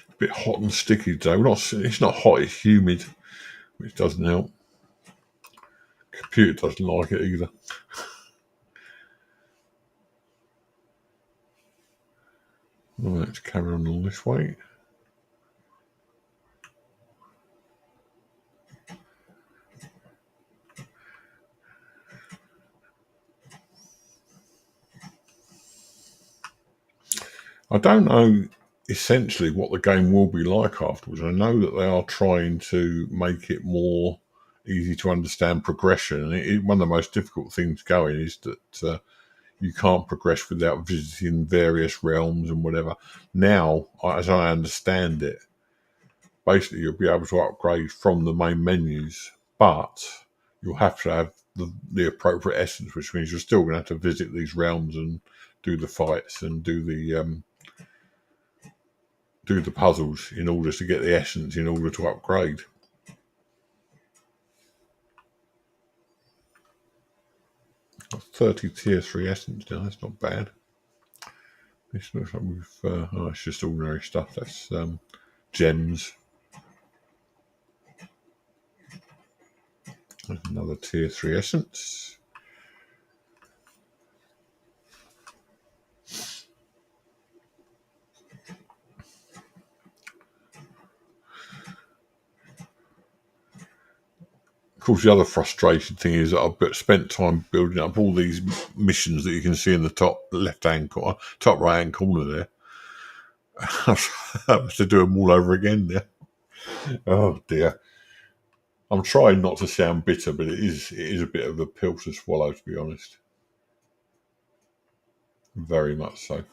A bit hot and sticky today. It's not hot. It's humid, which doesn't help. Computer doesn't like it either. Right, let's carry on all this way. I don't know essentially what the game will be like afterwards. I know that they are trying to make it more easy to understand progression. And one of the most difficult things going is that you can't progress without visiting various realms and whatever. Now, as I understand it, basically you'll be able to upgrade from the main menus, but you'll have to have the appropriate essence, which means you're still going to have to visit these realms and do the fights and do the puzzles in order to get the essence in order to upgrade. Got 30 tier 3 essence now, that's not bad. This looks like it's just ordinary stuff. That's gems. There's another tier 3 essence. Of course, the other frustration thing is that I've spent time building up all these missions that you can see in the top left-hand corner, top right-hand corner there. I have to do them all over again there. Oh dear. I'm trying not to sound bitter, but it is a bit of a pill to swallow, to be honest. Very much so.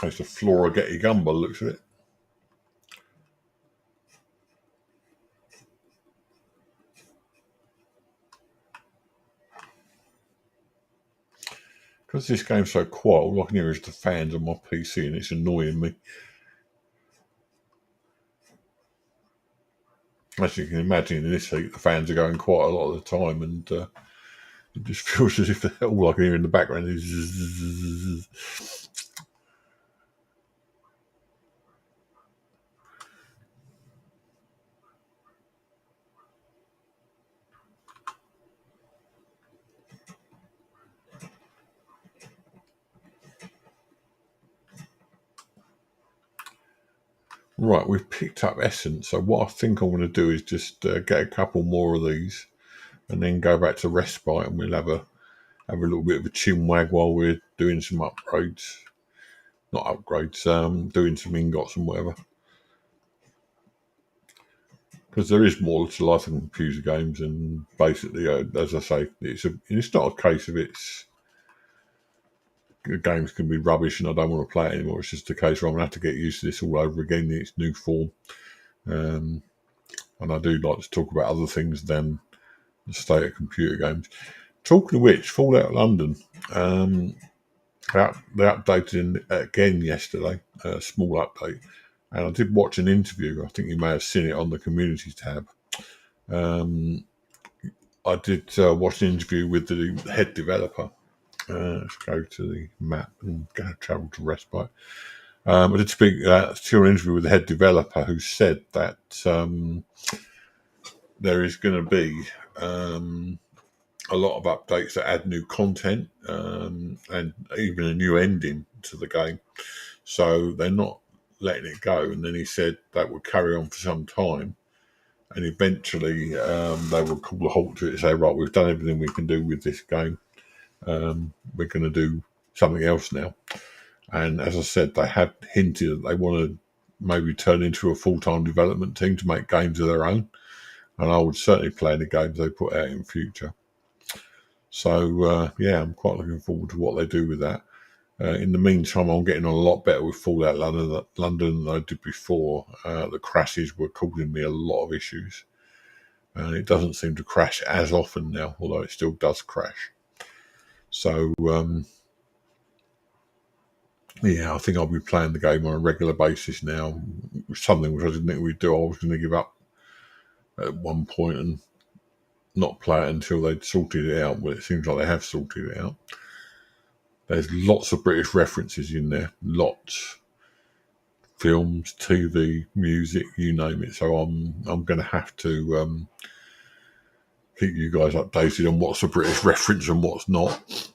It's a Flora Getty gun by the looks of it. Because this game's so quiet, all I can hear is the fans on my PC, and it's annoying me. As you can imagine, in this heat, the fans are going quite a lot of the time, and it just feels as if all I can hear in the background is zzz. Right, we've picked up essence, so what I think I'm going to do is just get a couple more of these and then go back to respite, and we'll have a little bit of a chin wag while we're doing some upgrades. Not upgrades, doing some ingots and whatever. Because there is more to life than computer games, and basically, as I say, it's not a case of games can be rubbish and I don't want to play it anymore. It's just a case where I'm going to have to get used to this all over again in its new form. And I do like to talk about other things than the state of computer games. Talking of which, Fallout London, they updated again yesterday, a small update, and I did watch an interview. I think you may have seen it on the community tab. I did watch an interview with the head developer. Let's go to the map and go travel to Respite. I did speak to an interview with the head developer who said that there is going to be a lot of updates that add new content and even a new ending to the game. So they're not letting it go. And then he said that would carry on for some time. And eventually they will call a halt to it and say, right, we've done everything we can do with this game. We're going to do something else now. And as I said, they had hinted that they want to maybe turn into a full-time development team to make games of their own. And I would certainly play any games they put out in future. So, I'm quite looking forward to what they do with that. In the meantime, I'm getting on a lot better with Fallout London than I did before. The crashes were causing me a lot of issues. And it doesn't seem to crash as often now, although it still does crash. So, I think I'll be playing the game on a regular basis now. Something which I didn't think we'd do. I was going to give up at one point and not play it until they'd sorted it out. Well, it seems like they have sorted it out. There's lots of British references in there. Lots. Films, TV, music, you name it. So I'm going to have to keep you guys updated on what's a British reference and what's not.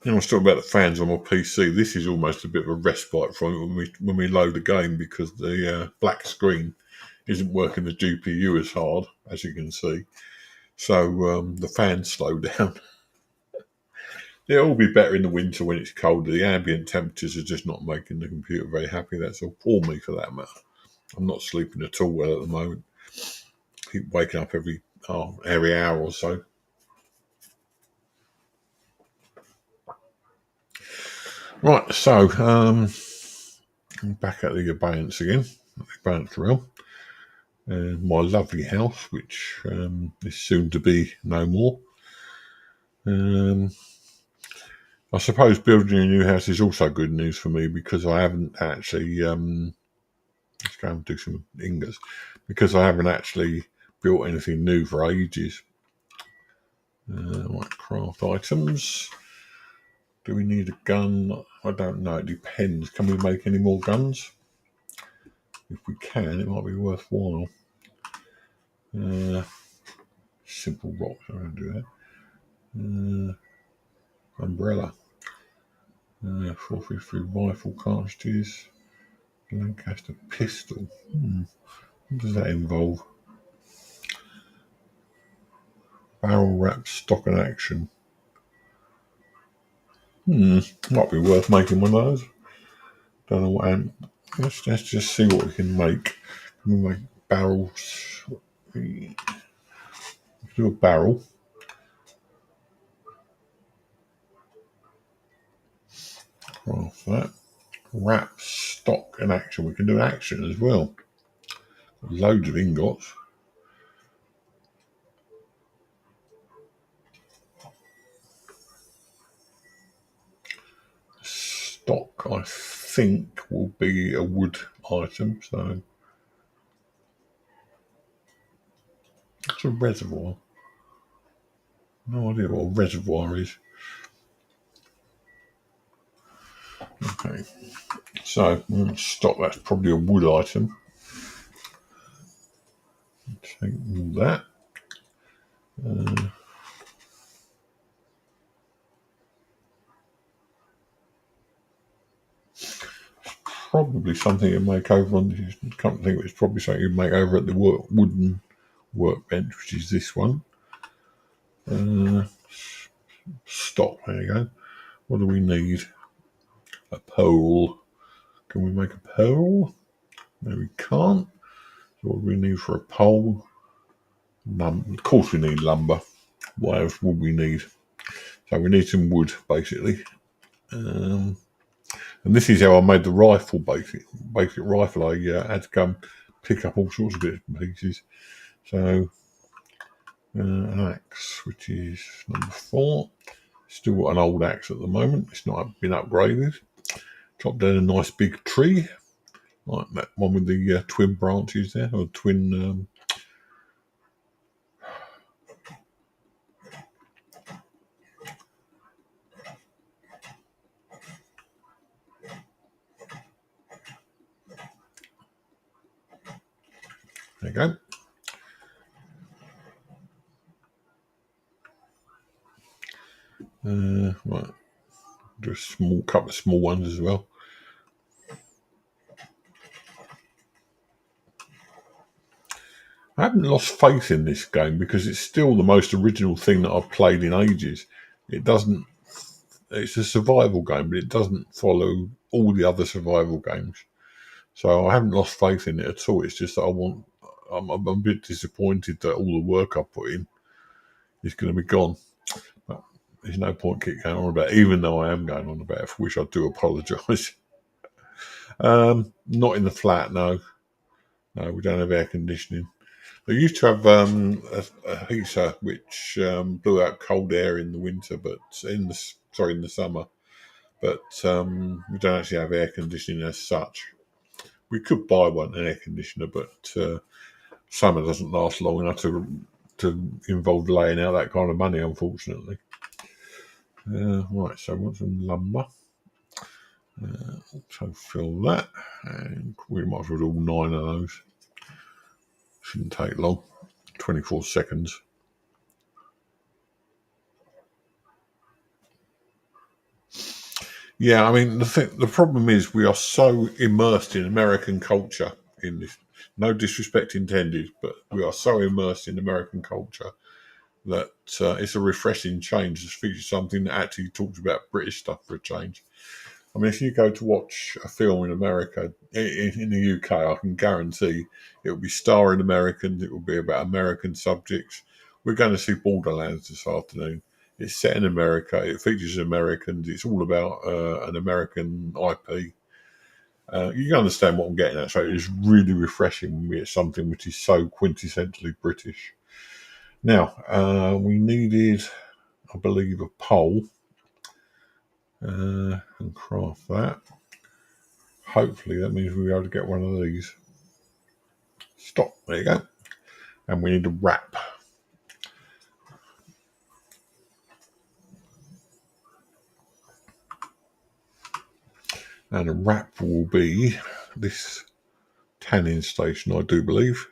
I was talking about the fans on my PC. This is almost a bit of a respite from it when we load the game because the black screen isn't working the GPU as hard, as you can see. So the fans slow down. It'll all be better in the winter when it's colder. The ambient temperatures are just not making the computer very happy. That's all. Or me, for that matter. I'm not sleeping at all well at the moment. Keep waking up every hour or so. Right, so I'm back at the abeyance again, the abeyance realm. My lovely house, which is soon to be no more. I suppose building a new house is also good news for me because I haven't actually. Let's go and do some ingots because I haven't actually built anything new for ages. Like craft items. Do we need a gun? I don't know. It depends. Can we make any more guns? If we can, it might be worthwhile. Simple rocks. I don't do that. Umbrella. 453 rifle cartridges. Lancaster pistol. What does that involve? Barrel wrap stock and action. Might be worth making one of those. Don't know what. Let's just see what we can make. Can we make barrels? We do a barrel. Craft that. Wrap stock and action. We can do action as well. Loads of ingots. Stock, I think, will be a wood item. So it's a reservoir. No idea what a reservoir is. Okay, so stock. That's probably a wood item. Take all that. Probably something you make over on the. Can't think. It's probably something you make over at the wooden workbench, which is this one. Stock. There you go. What do we need? A pole. Can we make a pole? No, we can't. So what do we need for a pole? Of course we need lumber. What else would we need? So we need some wood, basically. And this is how I made the rifle, basic rifle. I had to come pick up all sorts of bits and pieces. So an axe, which is number 4. Still got an old axe at the moment. It's not been upgraded. Chop down a nice big tree, like that one with the twin branches there, or twin. There you go. Right, do a couple of small ones as well. I haven't lost faith in this game because it's still the most original thing that I've played in ages. It doesn't. It's a survival game, but it doesn't follow all the other survival games. So I haven't lost faith in it at all. It's just that I'm a bit disappointed that all the work I put in is going to be gone. But there's no point keep going on about it, even though I am going on about it, for which I do apologise. Not in the flat, no. No, we don't have air conditioning. They used to have a heater which blew out cold air in the winter, but in the summer. But we don't actually have air conditioning as such. We could buy an air conditioner, but summer doesn't last long enough to involve laying out that kind of money, unfortunately. Right, so I want some lumber. So fill that, and we might as well do all 9 of those. Shouldn't take long. 24 seconds. Yeah, I mean the problem is we are so immersed in American culture in this. No disrespect intended, but we are so immersed in American culture that it's a refreshing change to feature something that actually talks about British stuff for a change. I mean, if you go to watch a film in America, in the UK, I can guarantee it will be starring Americans. It will be about American subjects. We're going to see Borderlands this afternoon. It's set in America. It features Americans. It's all about an American IP. You can understand what I'm getting at. So it's really refreshing when we get something which is so quintessentially British. Now, we needed, I believe, a pole and craft that. Hopefully that means we'll be able to get one of these. Stop. There you go. And we need a wrap. And a wrap will be this tanning station, I do believe.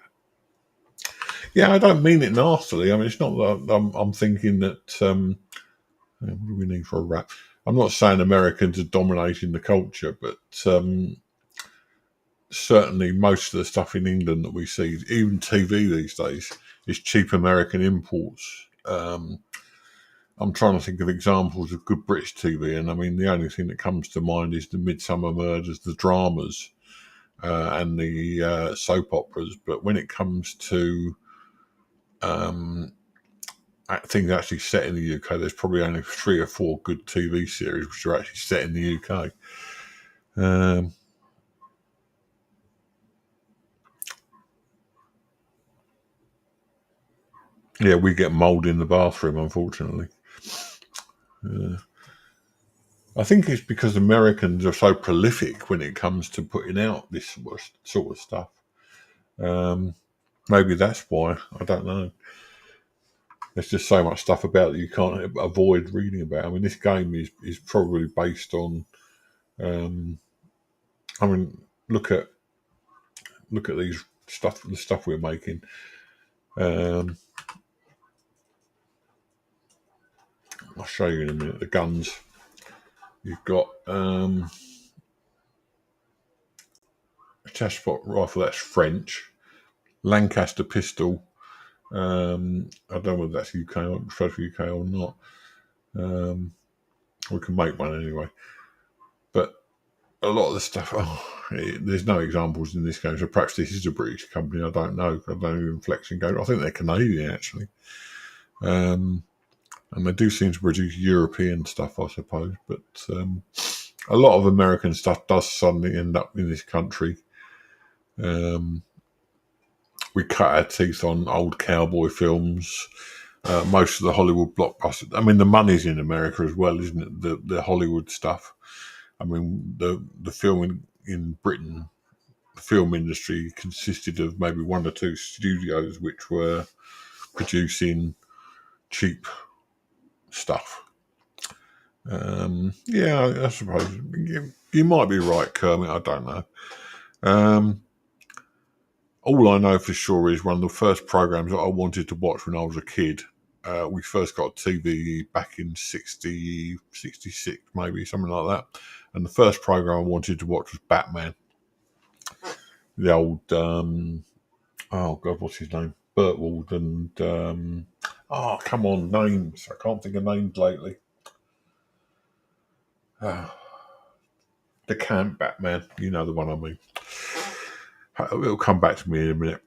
Yeah, I don't mean it nastily. I mean, it's not that I'm thinking that. What do we need for a wrap? I'm not saying Americans are dominating the culture, but certainly most of the stuff in England that we see, even TV these days, is cheap American imports. I'm trying to think of examples of good British TV, and I mean the only thing that comes to mind is the Midsummer Murders, the dramas, and the soap operas. But when it comes to things actually set in the UK, there's probably only 3 or 4 good TV series which are actually set in the UK. Yeah, we get mould in the bathroom, unfortunately. I think it's because Americans are so prolific when it comes to putting out this sort of stuff. Maybe that's why. I don't know. There's just so much stuff about that you can't avoid reading about. I mean, this game is probably based on. I mean, look at the stuff we're making. I'll show you in a minute. The guns you've got. A Chashpot rifle, that's French. Lancaster pistol. I don't know whether that's UK or UK or not. We can make one anyway. But a lot of the stuff. There's no examples in this game, so perhaps this is a British company. I don't know. I don't even flex and go. I think they're Canadian actually, and they do seem to produce European stuff, I suppose. But a lot of American stuff does suddenly end up in this country. We cut our teeth on old cowboy films. Most of the Hollywood blockbusters. I mean, the money's in America as well, isn't it? The Hollywood stuff. I mean, the film in Britain, the film industry consisted of maybe one or two studios which were producing cheap stuff. Yeah, I suppose you might be right, Kermit. I don't know. All I know for sure is one of the first programs that I wanted to watch when I was a kid. We first got TV back in 60, 66, maybe, something like that. And the first program I wanted to watch was Batman. The old, oh God, what's his name? Bertwald and, oh, come on, names. I can't think of names lately. The Camp Batman, you know the one I mean. It'll come back to me in a minute.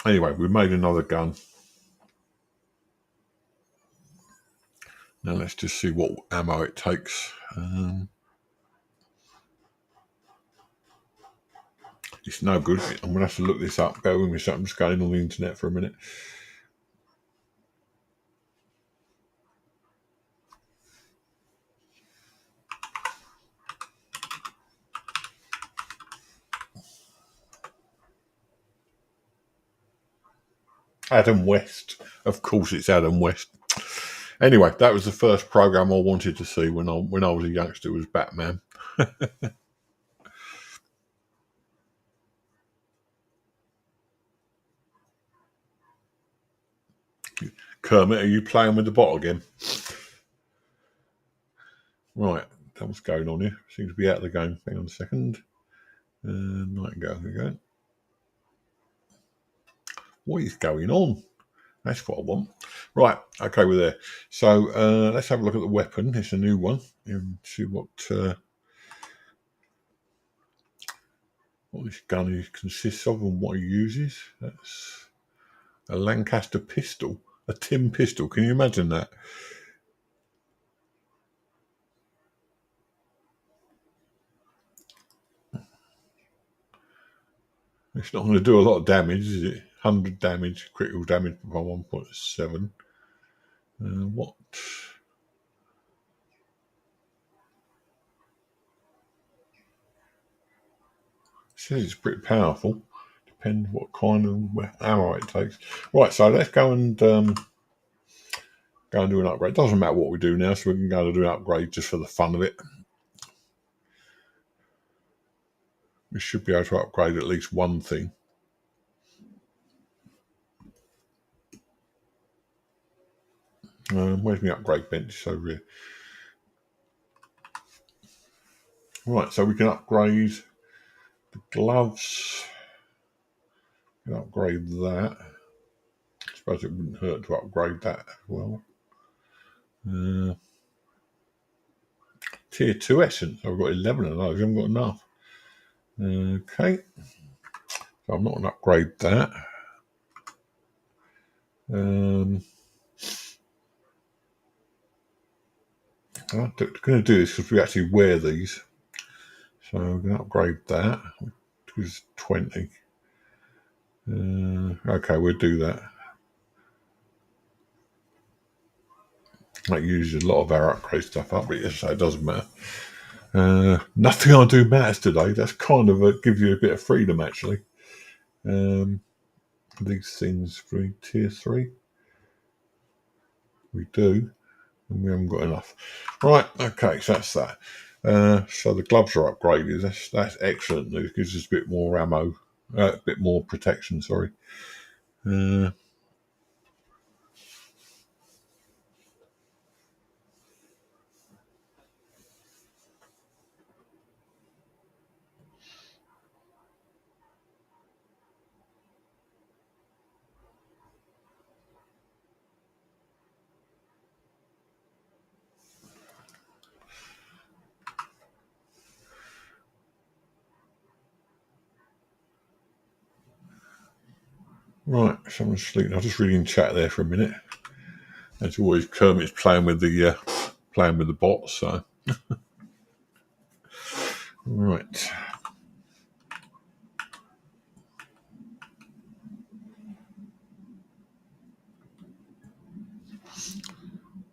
Anyway, we made another gun. Now let's just see what ammo it takes. It's no good. I'm going to have to look this up. Bear with me, so I'm just going on the internet for a minute. Adam West. Of course it's Adam West. Anyway, that was the first program I wanted to see when I was a youngster, was Batman. Kermit, are you playing with the bot again? Right, that was going on here. Seems to be out of the game. Hang on a second. Nightingale, here we go. What is going on? That's what I want. Right, okay, we're there. So let's have a look at the weapon. It's a new one. And see what this gun consists of and what he uses. That's a Lancaster pistol, a Tim pistol. Can you imagine that? It's not going to do a lot of damage, is it? 100 damage, critical damage by 1.7. What? It says it's pretty powerful. Depends what kind of ammo it takes. Right, so let's go and do an upgrade. It doesn't matter what we do now, so we can go and do an upgrade just for the fun of it. We should be able to upgrade at least one thing. Where's my upgrade bench? It's over here. Right, so we can upgrade the gloves. We can upgrade that. I suppose it wouldn't hurt to upgrade that as well. Tier 2 essence. I've got 11 of those. I haven't got enough. Okay. So I'm not going to upgrade that. I'm going to do this because we actually wear these. So I'm going to upgrade that, which is 20. Okay, we'll do that. That uses a lot of our upgrade stuff up, but yes, so it doesn't matter. Nothing I do matters today. That's kind of gives you a bit of freedom, actually. These things for tier 3. We do, and we haven't got enough. Right, okay, so that's that. So the gloves are upgraded. That's excellent news. Gives us a bit more ammo, a bit more protection. Sorry. Right, someone's sleeping. I'll just read in chat there for a minute. As always, Kermit's playing with the bots. So right.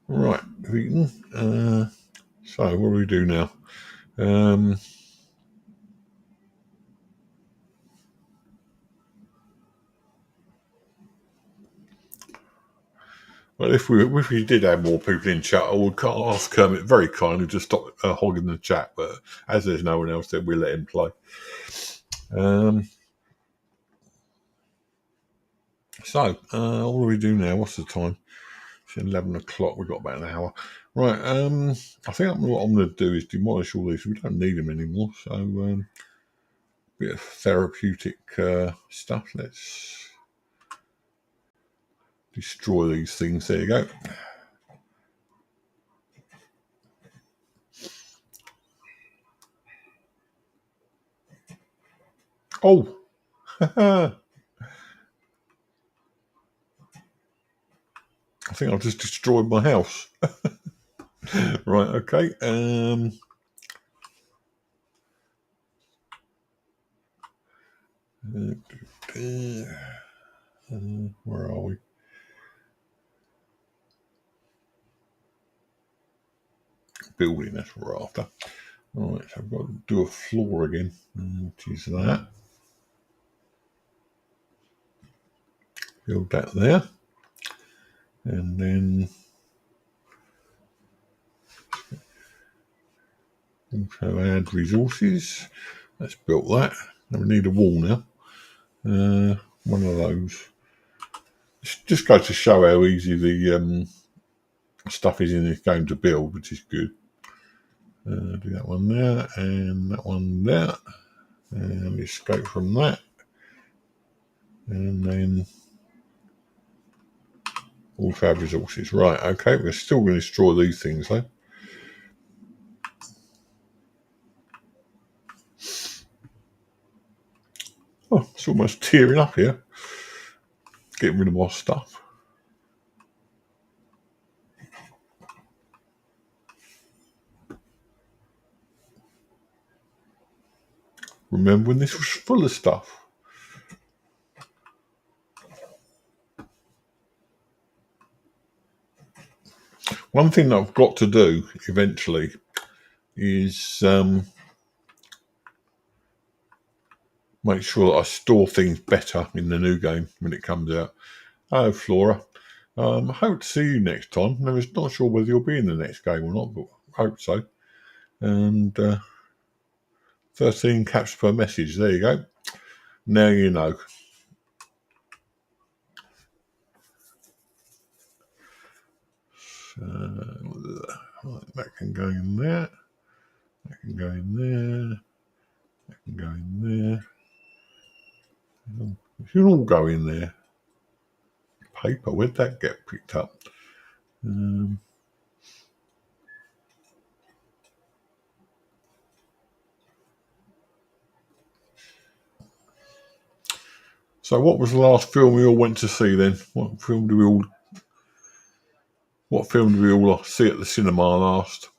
Right, Vegan. So what do we do now? Well, if we did have more people in chat, I would ask Kermit very kindly to stop hogging the chat. But as there's no one else, then we'll let him play. So what do we do now? What's the time? It's 11 o'clock. We've got about an hour. Right. I think what I'm going to do is demolish all these. We don't need them anymore. So a bit of therapeutic stuff. Let's destroy these things. There you go. Oh. I think I've just destroyed my house. Right, okay. Where are we? Building, that's what we're after. Alright, so I've got to do a floor again. Which is that. Build that there. And then also add resources. Let's build that. Now we need a wall now. One of those. Just goes to show how easy the stuff is in this game to build, which is good. Do that one there and that one there. And escape from that. And then also have resources. Right, okay, we're still going to destroy these things though. Oh, it's almost tearing up here. Getting rid of my stuff. Remember when this was full of stuff? One thing that I've got to do eventually is make sure that I store things better in the new game when it comes out. Oh, Flora. I hope to see you next time. I'm not sure whether you'll be in the next game or not, but I hope so. And 13 caps per message. There you go. Now you know. That can go in there. That can go in there. That can go in there. It should all go in there. Paper, where'd that get picked up? So what was the last film we all went to see then? What film did we all see at the cinema last?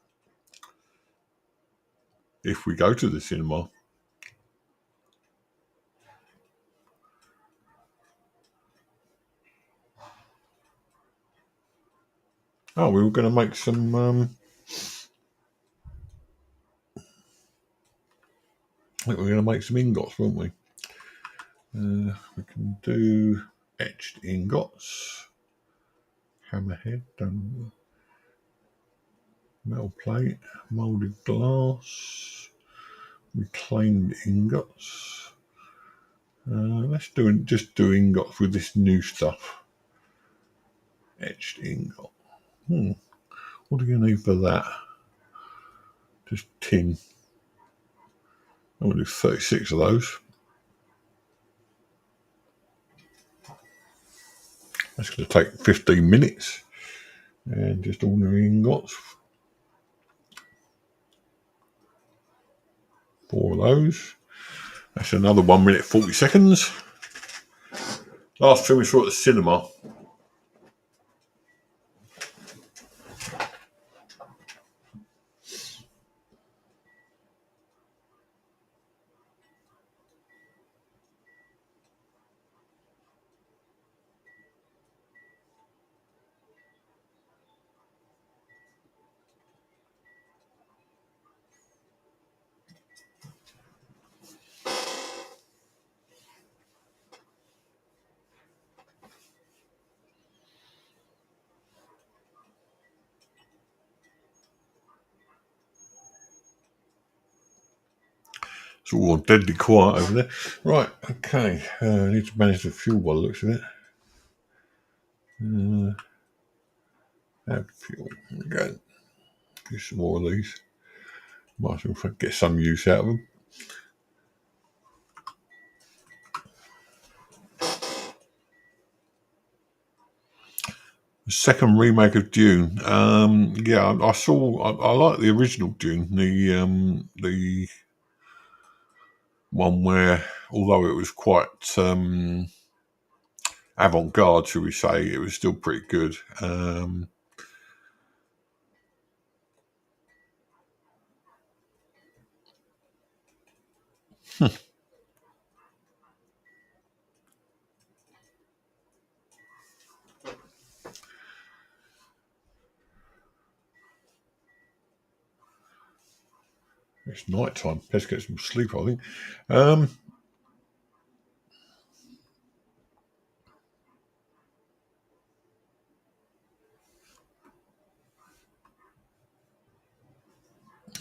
If we go to the cinema. Oh, we were going to make some I think we were going to make some ingots, weren't we? We can do etched ingots. Hammerhead, metal plate, moulded glass, reclaimed ingots. Let's just do ingots with this new stuff. Etched ingot. What are you going to need for that? Just tin. I'm going to do 36 of those. That's going to take 15 minutes. And just ordinary ingots. 4 of those. That's another 1 minute 40 seconds. Last film we saw at the cinema. It's all deadly quiet over there. Right, okay. I need to manage the fuel by the looks of it. Add fuel. There we go. Do some more of these. Might as well get some use out of them. The second remake of Dune. Yeah, I saw. I like the original Dune. The one where, although it was quite avant-garde, shall we say, it was still pretty good. It's night time. Let's get some sleep, I think. Oh,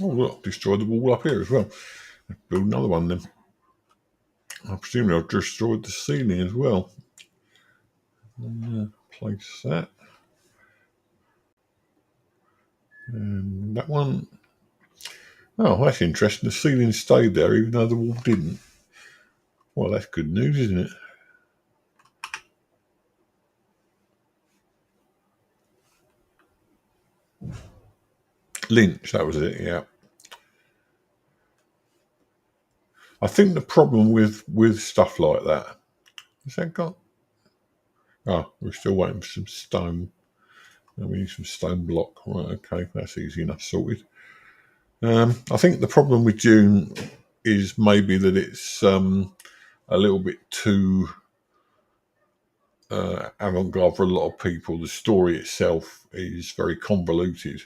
look, destroyed the wall up here as well. Let's build another one then. I presume I've destroyed the ceiling as well. Place that. And that one. Oh, that's interesting. The ceiling stayed there even though the wall didn't. Well, that's good news, isn't it? Lynch, that was it, yeah. I think the problem with stuff like that. Has that got? Oh, we're still waiting for some stone. We need some stone block. Right, okay, that's easy enough sorted. I think the problem with Dune is maybe that it's a little bit too avant-garde for a lot of people. The story itself is very convoluted.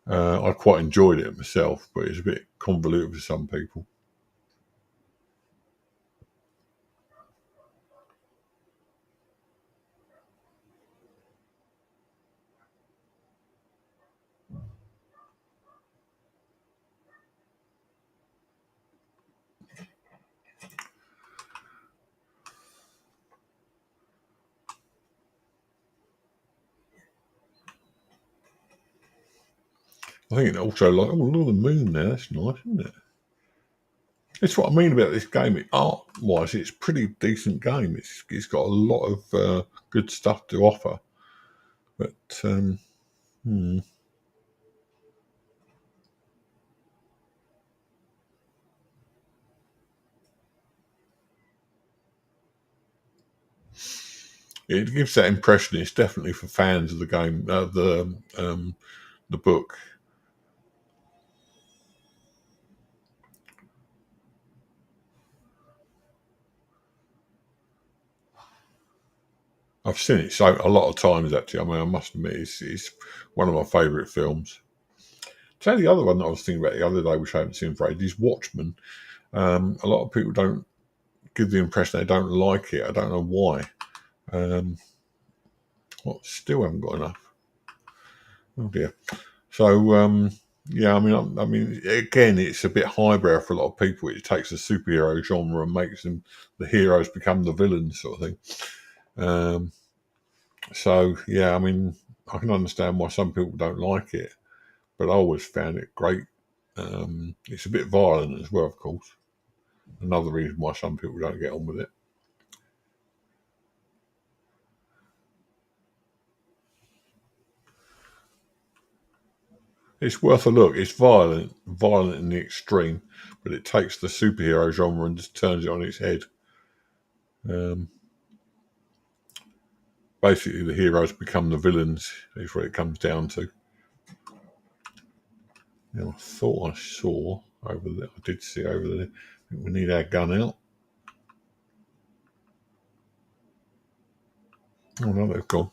I quite enjoyed it myself, but it's a bit convoluted for some people. I think it also like, oh, look at the moon there. That's nice, isn't it? That's what I mean about this game. Art-wise, it's a pretty decent game. It's got a lot of good stuff to offer, but it gives that impression. It's definitely for fans of the game, the book. I've seen it so a lot of times actually. I mean, I must admit, it's one of my favourite films. Tell you the other one that I was thinking about the other day, which I haven't seen for ages, is Watchmen. A lot of people don't give the impression they don't like it. I don't know why. Still haven't got enough. Oh dear. So yeah, I mean, again, it's a bit highbrow for a lot of people. It takes the superhero genre and makes them the heroes become the villains, sort of thing. So yeah, I mean, I can understand why some people don't like it, but I always found it great. It's a bit violent as well, of course. Another reason why some people don't get on with it. It's worth a look. It's violent in the extreme, but it takes the superhero genre and just turns it on its head. basically the heroes become the villains, is what it comes down to. Now, I thought I saw over there, I did see over there, I think we need our gun out. Oh no, they've gone.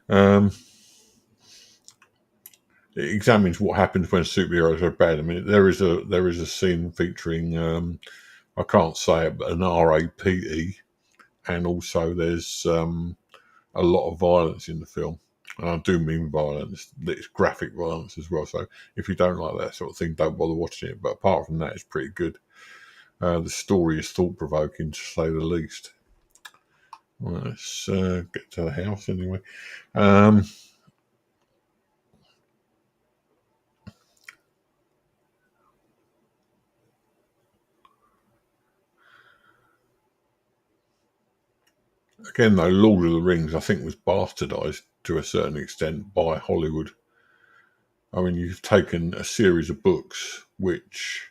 Um, it examines what happens when superheroes are bad. I mean, there is a scene featuring I can't say it, but an RAPE, and also there's a lot of violence in the film. And I do mean violence; it's graphic violence as well. So if you don't like that sort of thing, don't bother watching it. But apart from that, it's pretty good. The story is thought provoking, to say the least. Well, let's get to the house anyway. Um, Again, though, Lord of the Rings, I think, was bastardized to a certain extent by Hollywood. I mean, you've taken a series of books which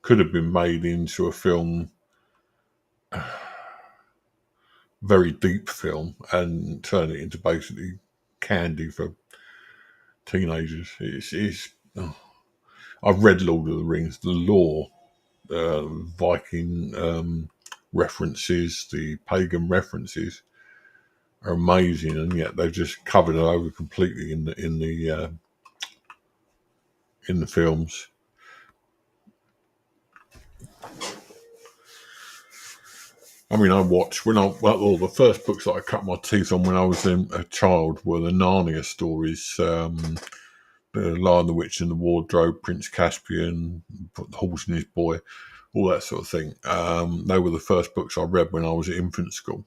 could have been made into a film, very deep film, and turn it into basically candy for teenagers. I've read Lord of the Rings, the lore, Viking references, the pagan references are amazing, and yet they've just covered it over completely in the films. I mean, I watched the first books that I cut my teeth on when I was a child were the Narnia stories, the Lion, the Witch, and the Wardrobe, Prince Caspian, Put the Horse and His Boy, all that sort of thing. They were the first books I read when I was at infant school,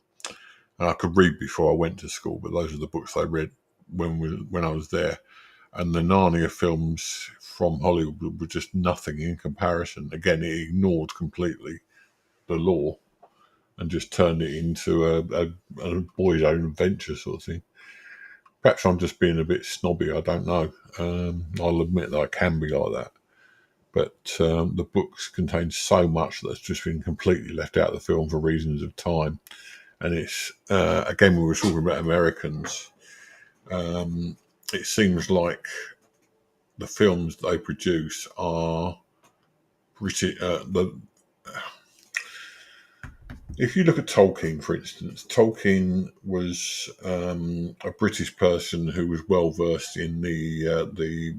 and I could read before I went to school, but those are the books I read when I was there. And the Narnia films from Hollywood were just nothing in comparison. Again, it ignored completely the lore and just turned it into a boy's own adventure sort of thing. Perhaps I'm just being a bit snobby, I don't know. I'll admit that I can be like that. But the books contain so much that's just been completely left out of the film for reasons of time. And it's, again, we were talking about Americans. It seems like the films they produce are pretty, if you look at Tolkien, for instance, Tolkien was a British person who was well versed in the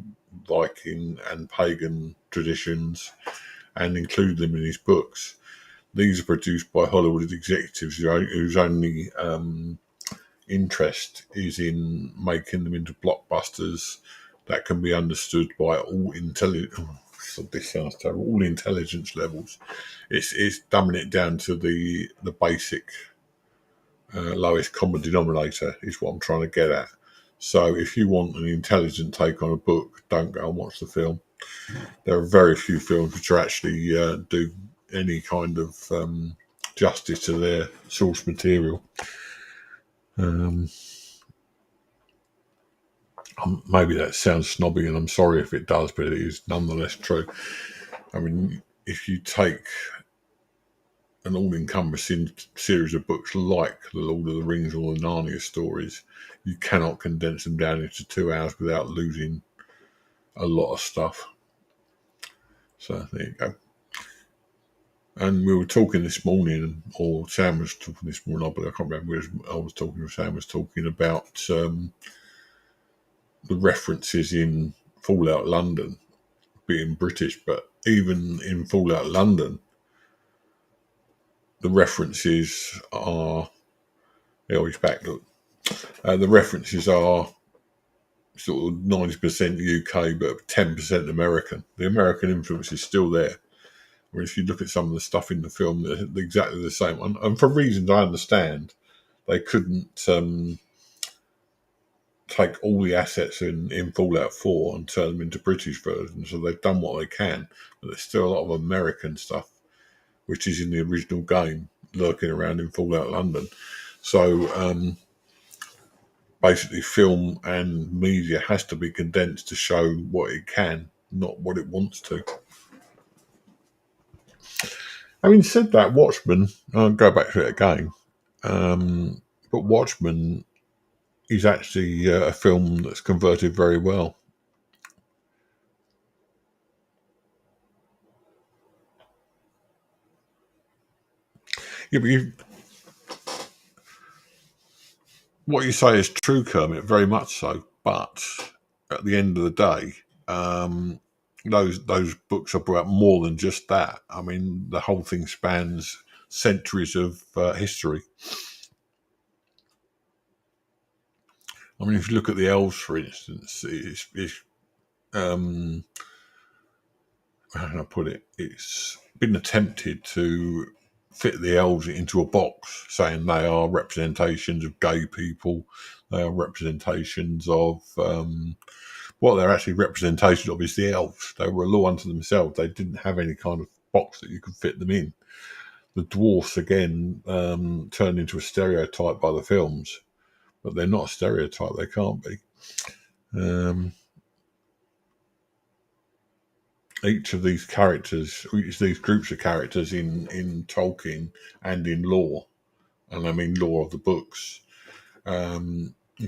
Viking and pagan traditions and included them in his books. These are produced by Hollywood executives whose only interest is in making them into blockbusters that can be understood by all intelligent. Oh, this sounds terrible. All intelligence levels. It's dumbing it down to the basic lowest common denominator is what I'm trying to get at. So if you want an intelligent take on a book, don't go and watch the film. There are very few films which are actually do any kind of justice to their source material. Maybe that sounds snobby, and I'm sorry if it does, but it is nonetheless true. I mean, if you take an all-encompassing series of books like The Lord of the Rings or the Narnia stories, you cannot condense them down into 2 hours without losing a lot of stuff. So there you go. And we were talking this morning, or Sam was talking this morning, but I can't remember who I was talking, or Sam was talking about the references in Fallout London being British, but even in Fallout London, the references are. Oh, he's back. Look, the references are sort of 90% UK, but 10% American. The American influence is still there. Whereas if you look at some of the stuff in the film, they're exactly the same. And for reasons I understand, they couldn't take all the assets in Fallout 4 and turn them into British versions. So they've done what they can, but there's still a lot of American stuff, which is in the original game, lurking around in Fallout London. So basically, film and media has to be condensed to show what it can, not what it wants to. Having said that, Watchmen, I'll go back to it again, but Watchmen is actually a film that's converted very well. Yeah, but what you say is true, Kermit, very much so. But at the end of the day, those books are about more than just that. I mean, the whole thing spans centuries of history. I mean, if you look at the elves, for instance, it's how can I put it? It's been attempted to fit the elves into a box, saying they are representations of gay people, they are representations of what they're actually representations of is the elves. They were a law unto themselves. They didn't have any kind of box that you could fit them in. The dwarfs again turned into a stereotype by the films, but they're not a stereotype. They can't be. Um, each of these characters, each of these groups of characters in Tolkien and in lore, and I mean lore of the books,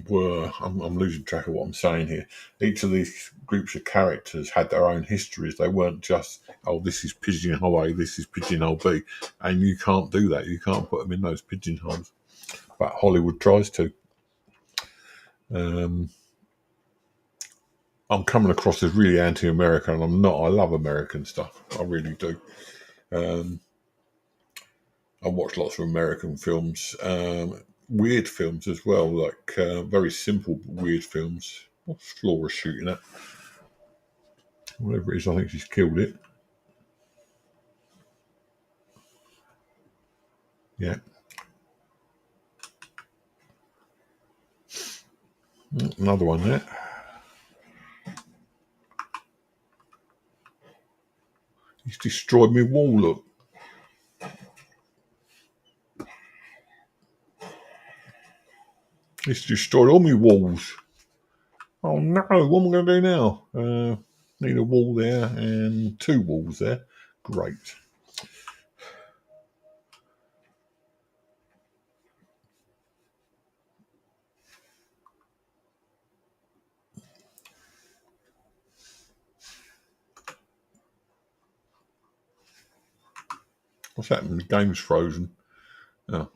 were I'm losing track of what I'm saying here. Each of these groups of characters had their own histories. They weren't just, oh, this is pigeonhole A, this is pigeonhole B, and you can't do that. You can't put them in those pigeonholes. But Hollywood tries to. Um, I'm coming across as really anti-American, and I'm not. I love American stuff. I really do. Um, I watch lots of American films, weird films as well, like very simple but weird films. What's Flora shooting at? Whatever it is, I think she's killed it. Yeah, another one there. He's destroyed me wall. Look, he's destroyed all my walls. Oh no! What am I going to do now? Need a wall there and two walls there. Great. What's happened? The game's frozen. Oh,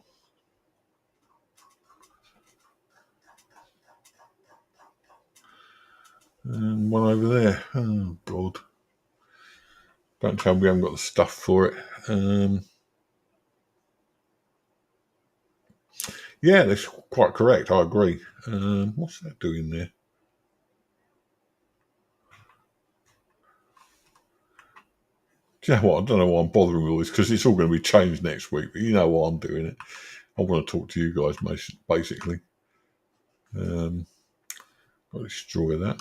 and one over there. Oh God! Don't tell me we haven't got the stuff for it. Yeah, that's quite correct. I agree. What's that doing there? Do you know what? I don't know why I'm bothering with all this because it's all going to be changed next week. But you know why I'm doing it. I want to talk to you guys, basically. Um, I'll destroy that.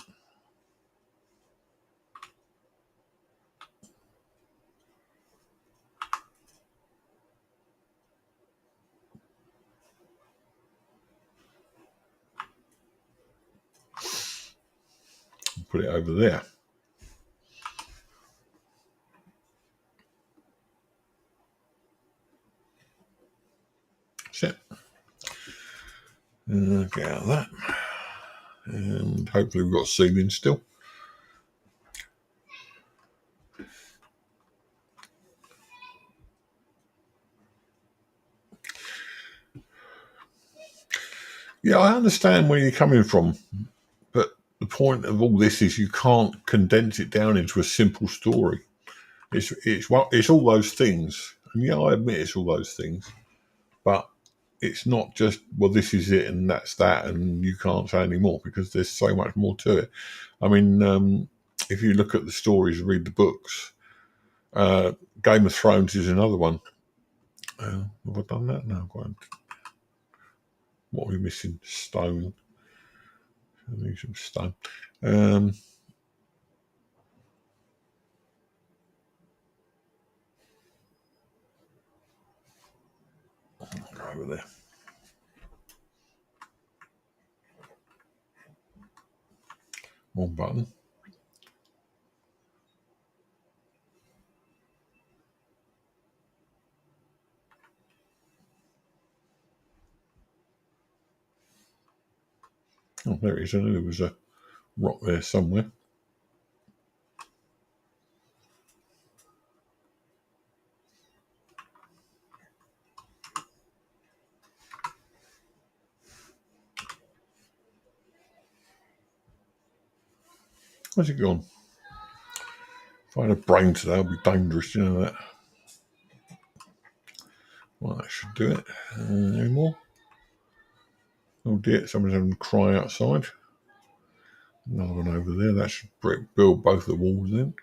Put it over there. That's it. Get out of that. And hopefully we've got ceiling still. Yeah, I understand where you're coming from, but the point of all this is you can't condense it down into a simple story. It's all those things, and yeah, I admit it's all those things, but it's not just well, this is it and that's that, and you can't say any more because there's so much more to it. I mean, if you look at the stories, read the books. Game of Thrones is another one. Have I done that? No, what are we missing? Stone. I need some stone. Um, go over there. Wrong button. Oh, there it is. I knew there was a rock there somewhere. Where's it gone? If I had a brain today, I'd be dangerous, you know that. Well, that should do it. Any more? Oh dear, someone's having a cry outside. Another one over there. That should build both the walls in.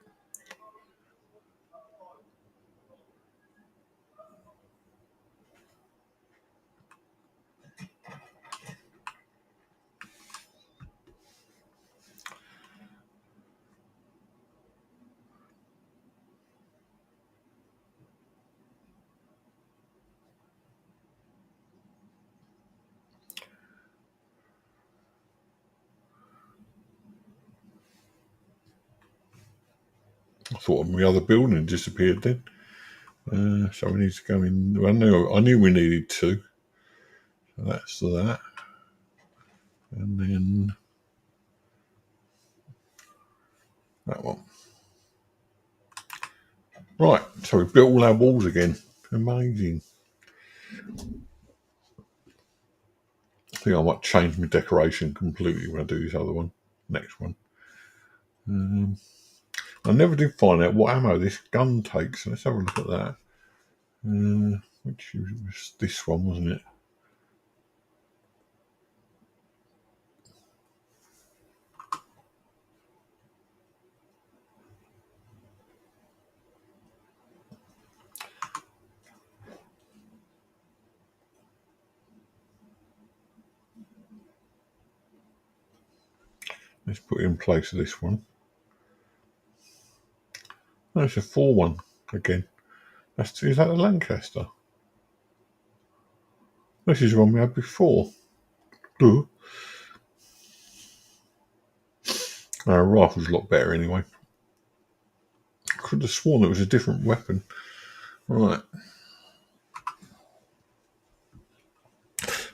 I thought my other building had disappeared then. So we need to go in. I knew we needed two. So that's that. And then that one. Right, so we built all our walls again. Amazing. I think I might change my decoration completely when I do this other one. Next one. I never did find out what ammo this gun takes. Let's have a look at that. Which was this one, wasn't it? Let's put it in place of this one. No, it's a 4-1 again. Is that a Lancaster? This is the one we had before. Ooh. Our rifle's a lot better anyway. I could have sworn it was a different weapon. Right.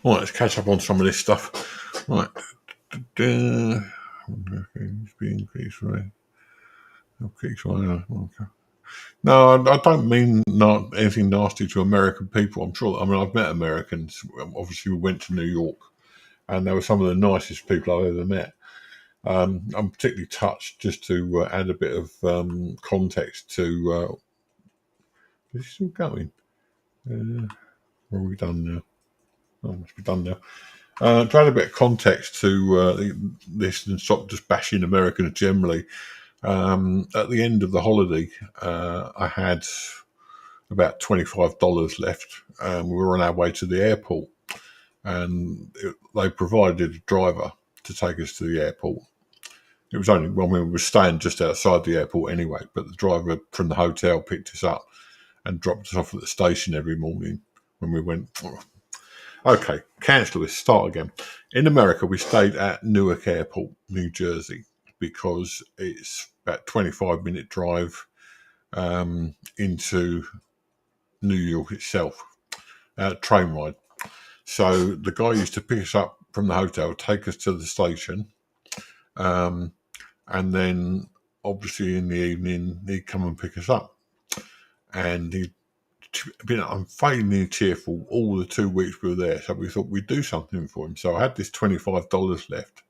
All right, let's catch up on some of this stuff. Right. Increased, right? Okay. No, I don't mean not anything nasty to American people. I'm sure. I mean, I've met Americans. Obviously, we went to New York, and they were some of the nicest people I've ever met. I'm particularly touched, just to add a bit of context to. Is it still going? Are we done now? Oh, must be done now. To add a bit of context to this and stop just bashing Americans generally, at the end of the holiday, I had about $25 left, and we were on our way to the airport, and they provided a driver to take us to the airport. It was only when we were staying just outside the airport anyway, but the driver from the hotel picked us up and dropped us off at the station every morning when we went. Okay, cancel this, start again. In America, we stayed at Newark Airport, New Jersey, because it's about 25-minute drive into New York itself, train ride. So the guy used to pick us up from the hotel, take us to the station, and then obviously in the evening he'd come and pick us up. And he'd been unfailingly cheerful all the 2 weeks we were there. So we thought we'd do something for him. So I had this $25 left,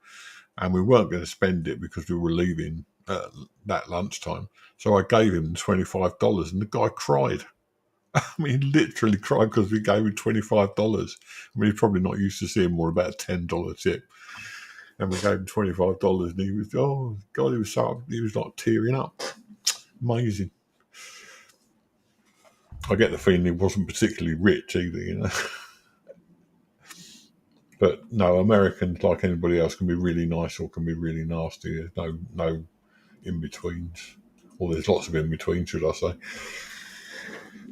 and we weren't going to spend it because we were leaving that lunchtime. So I gave him $25, and the guy cried. I mean, he literally cried because we gave him $25. I mean, he's probably not used to seeing more about a $10 tip. And we gave him $25, and he was, oh God, he was like tearing up. Amazing. I get the feeling he wasn't particularly rich either, you know. But no, Americans, like anybody else, can be really nice or can be really nasty. There's no in betweens, or there's lots of in between, should I say?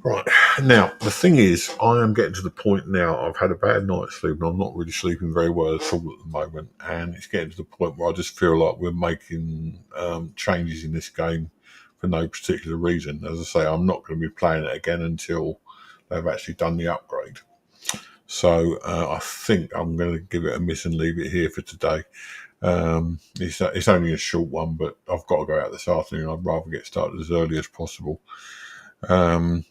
Right, now the thing is, I am getting to the point now. I've had a bad night's sleep, and I'm not really sleeping very well at all at the moment. And it's getting to the point where I just feel like we're making changes in this game for no particular reason. As I say, I'm not going to be playing it again until they've actually done the upgrade. So I think I'm going to give it a miss and leave it here for today. It's only a short one, but I've got to go out this afternoon. I'd rather get started as early as possible. And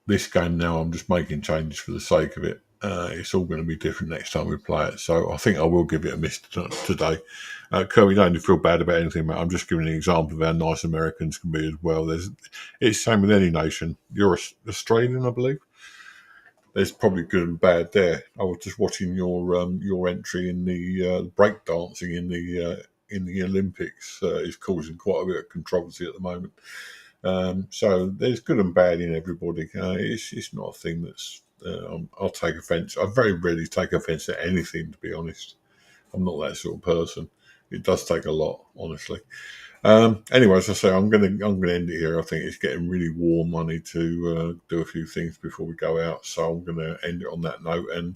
this game now, I'm just making changes for the sake of it. It's all going to be different next time we play it. So I think I will give it a miss today. Kirby, don't feel bad about anything, mate. I'm just giving an example of how nice Americans can be as well. It's the same with any nation. You're Australian, I believe. There's probably good and bad there. I was just watching your entry in the break dancing in the Olympics is causing quite a bit of controversy at the moment. So there's good and bad in everybody. It's not a thing that's I'll take offence. I very rarely take offence at anything, to be honest. I'm not that sort of person. It does take a lot, honestly. Anyway, as I say, I'm gonna end it here. I think it's getting really warm. I need to do a few things before we go out, so I'm gonna end it on that note and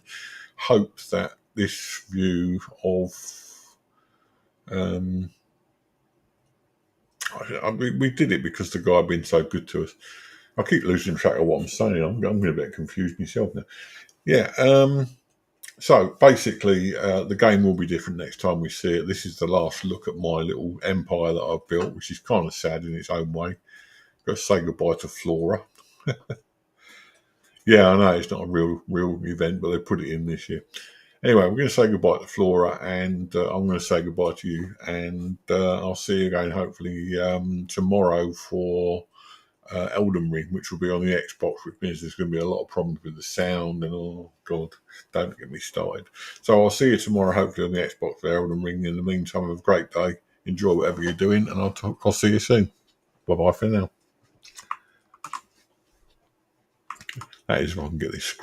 hope that this view of we did it because the guy had been so good to us. I keep losing track of what I'm saying. I'm getting a bit confused myself now. Yeah. So basically, the game will be different next time we see it. This is the last look at my little empire that I've built, which is kind of sad in its own way. Got to say goodbye to Flora. Yeah, I know it's not a real event, but they put it in this year. Anyway, we're going to say goodbye to Flora, and I'm going to say goodbye to you, and I'll see you again hopefully tomorrow for Elden Ring, which will be on the Xbox, which means there's going to be a lot of problems with the sound and oh god, don't get me started. So I'll see you tomorrow, hopefully on the Xbox for Elden Ring. In the meantime, have a great day, enjoy whatever you're doing, and I'll see you soon. Bye bye for now. That is if I can get this screen.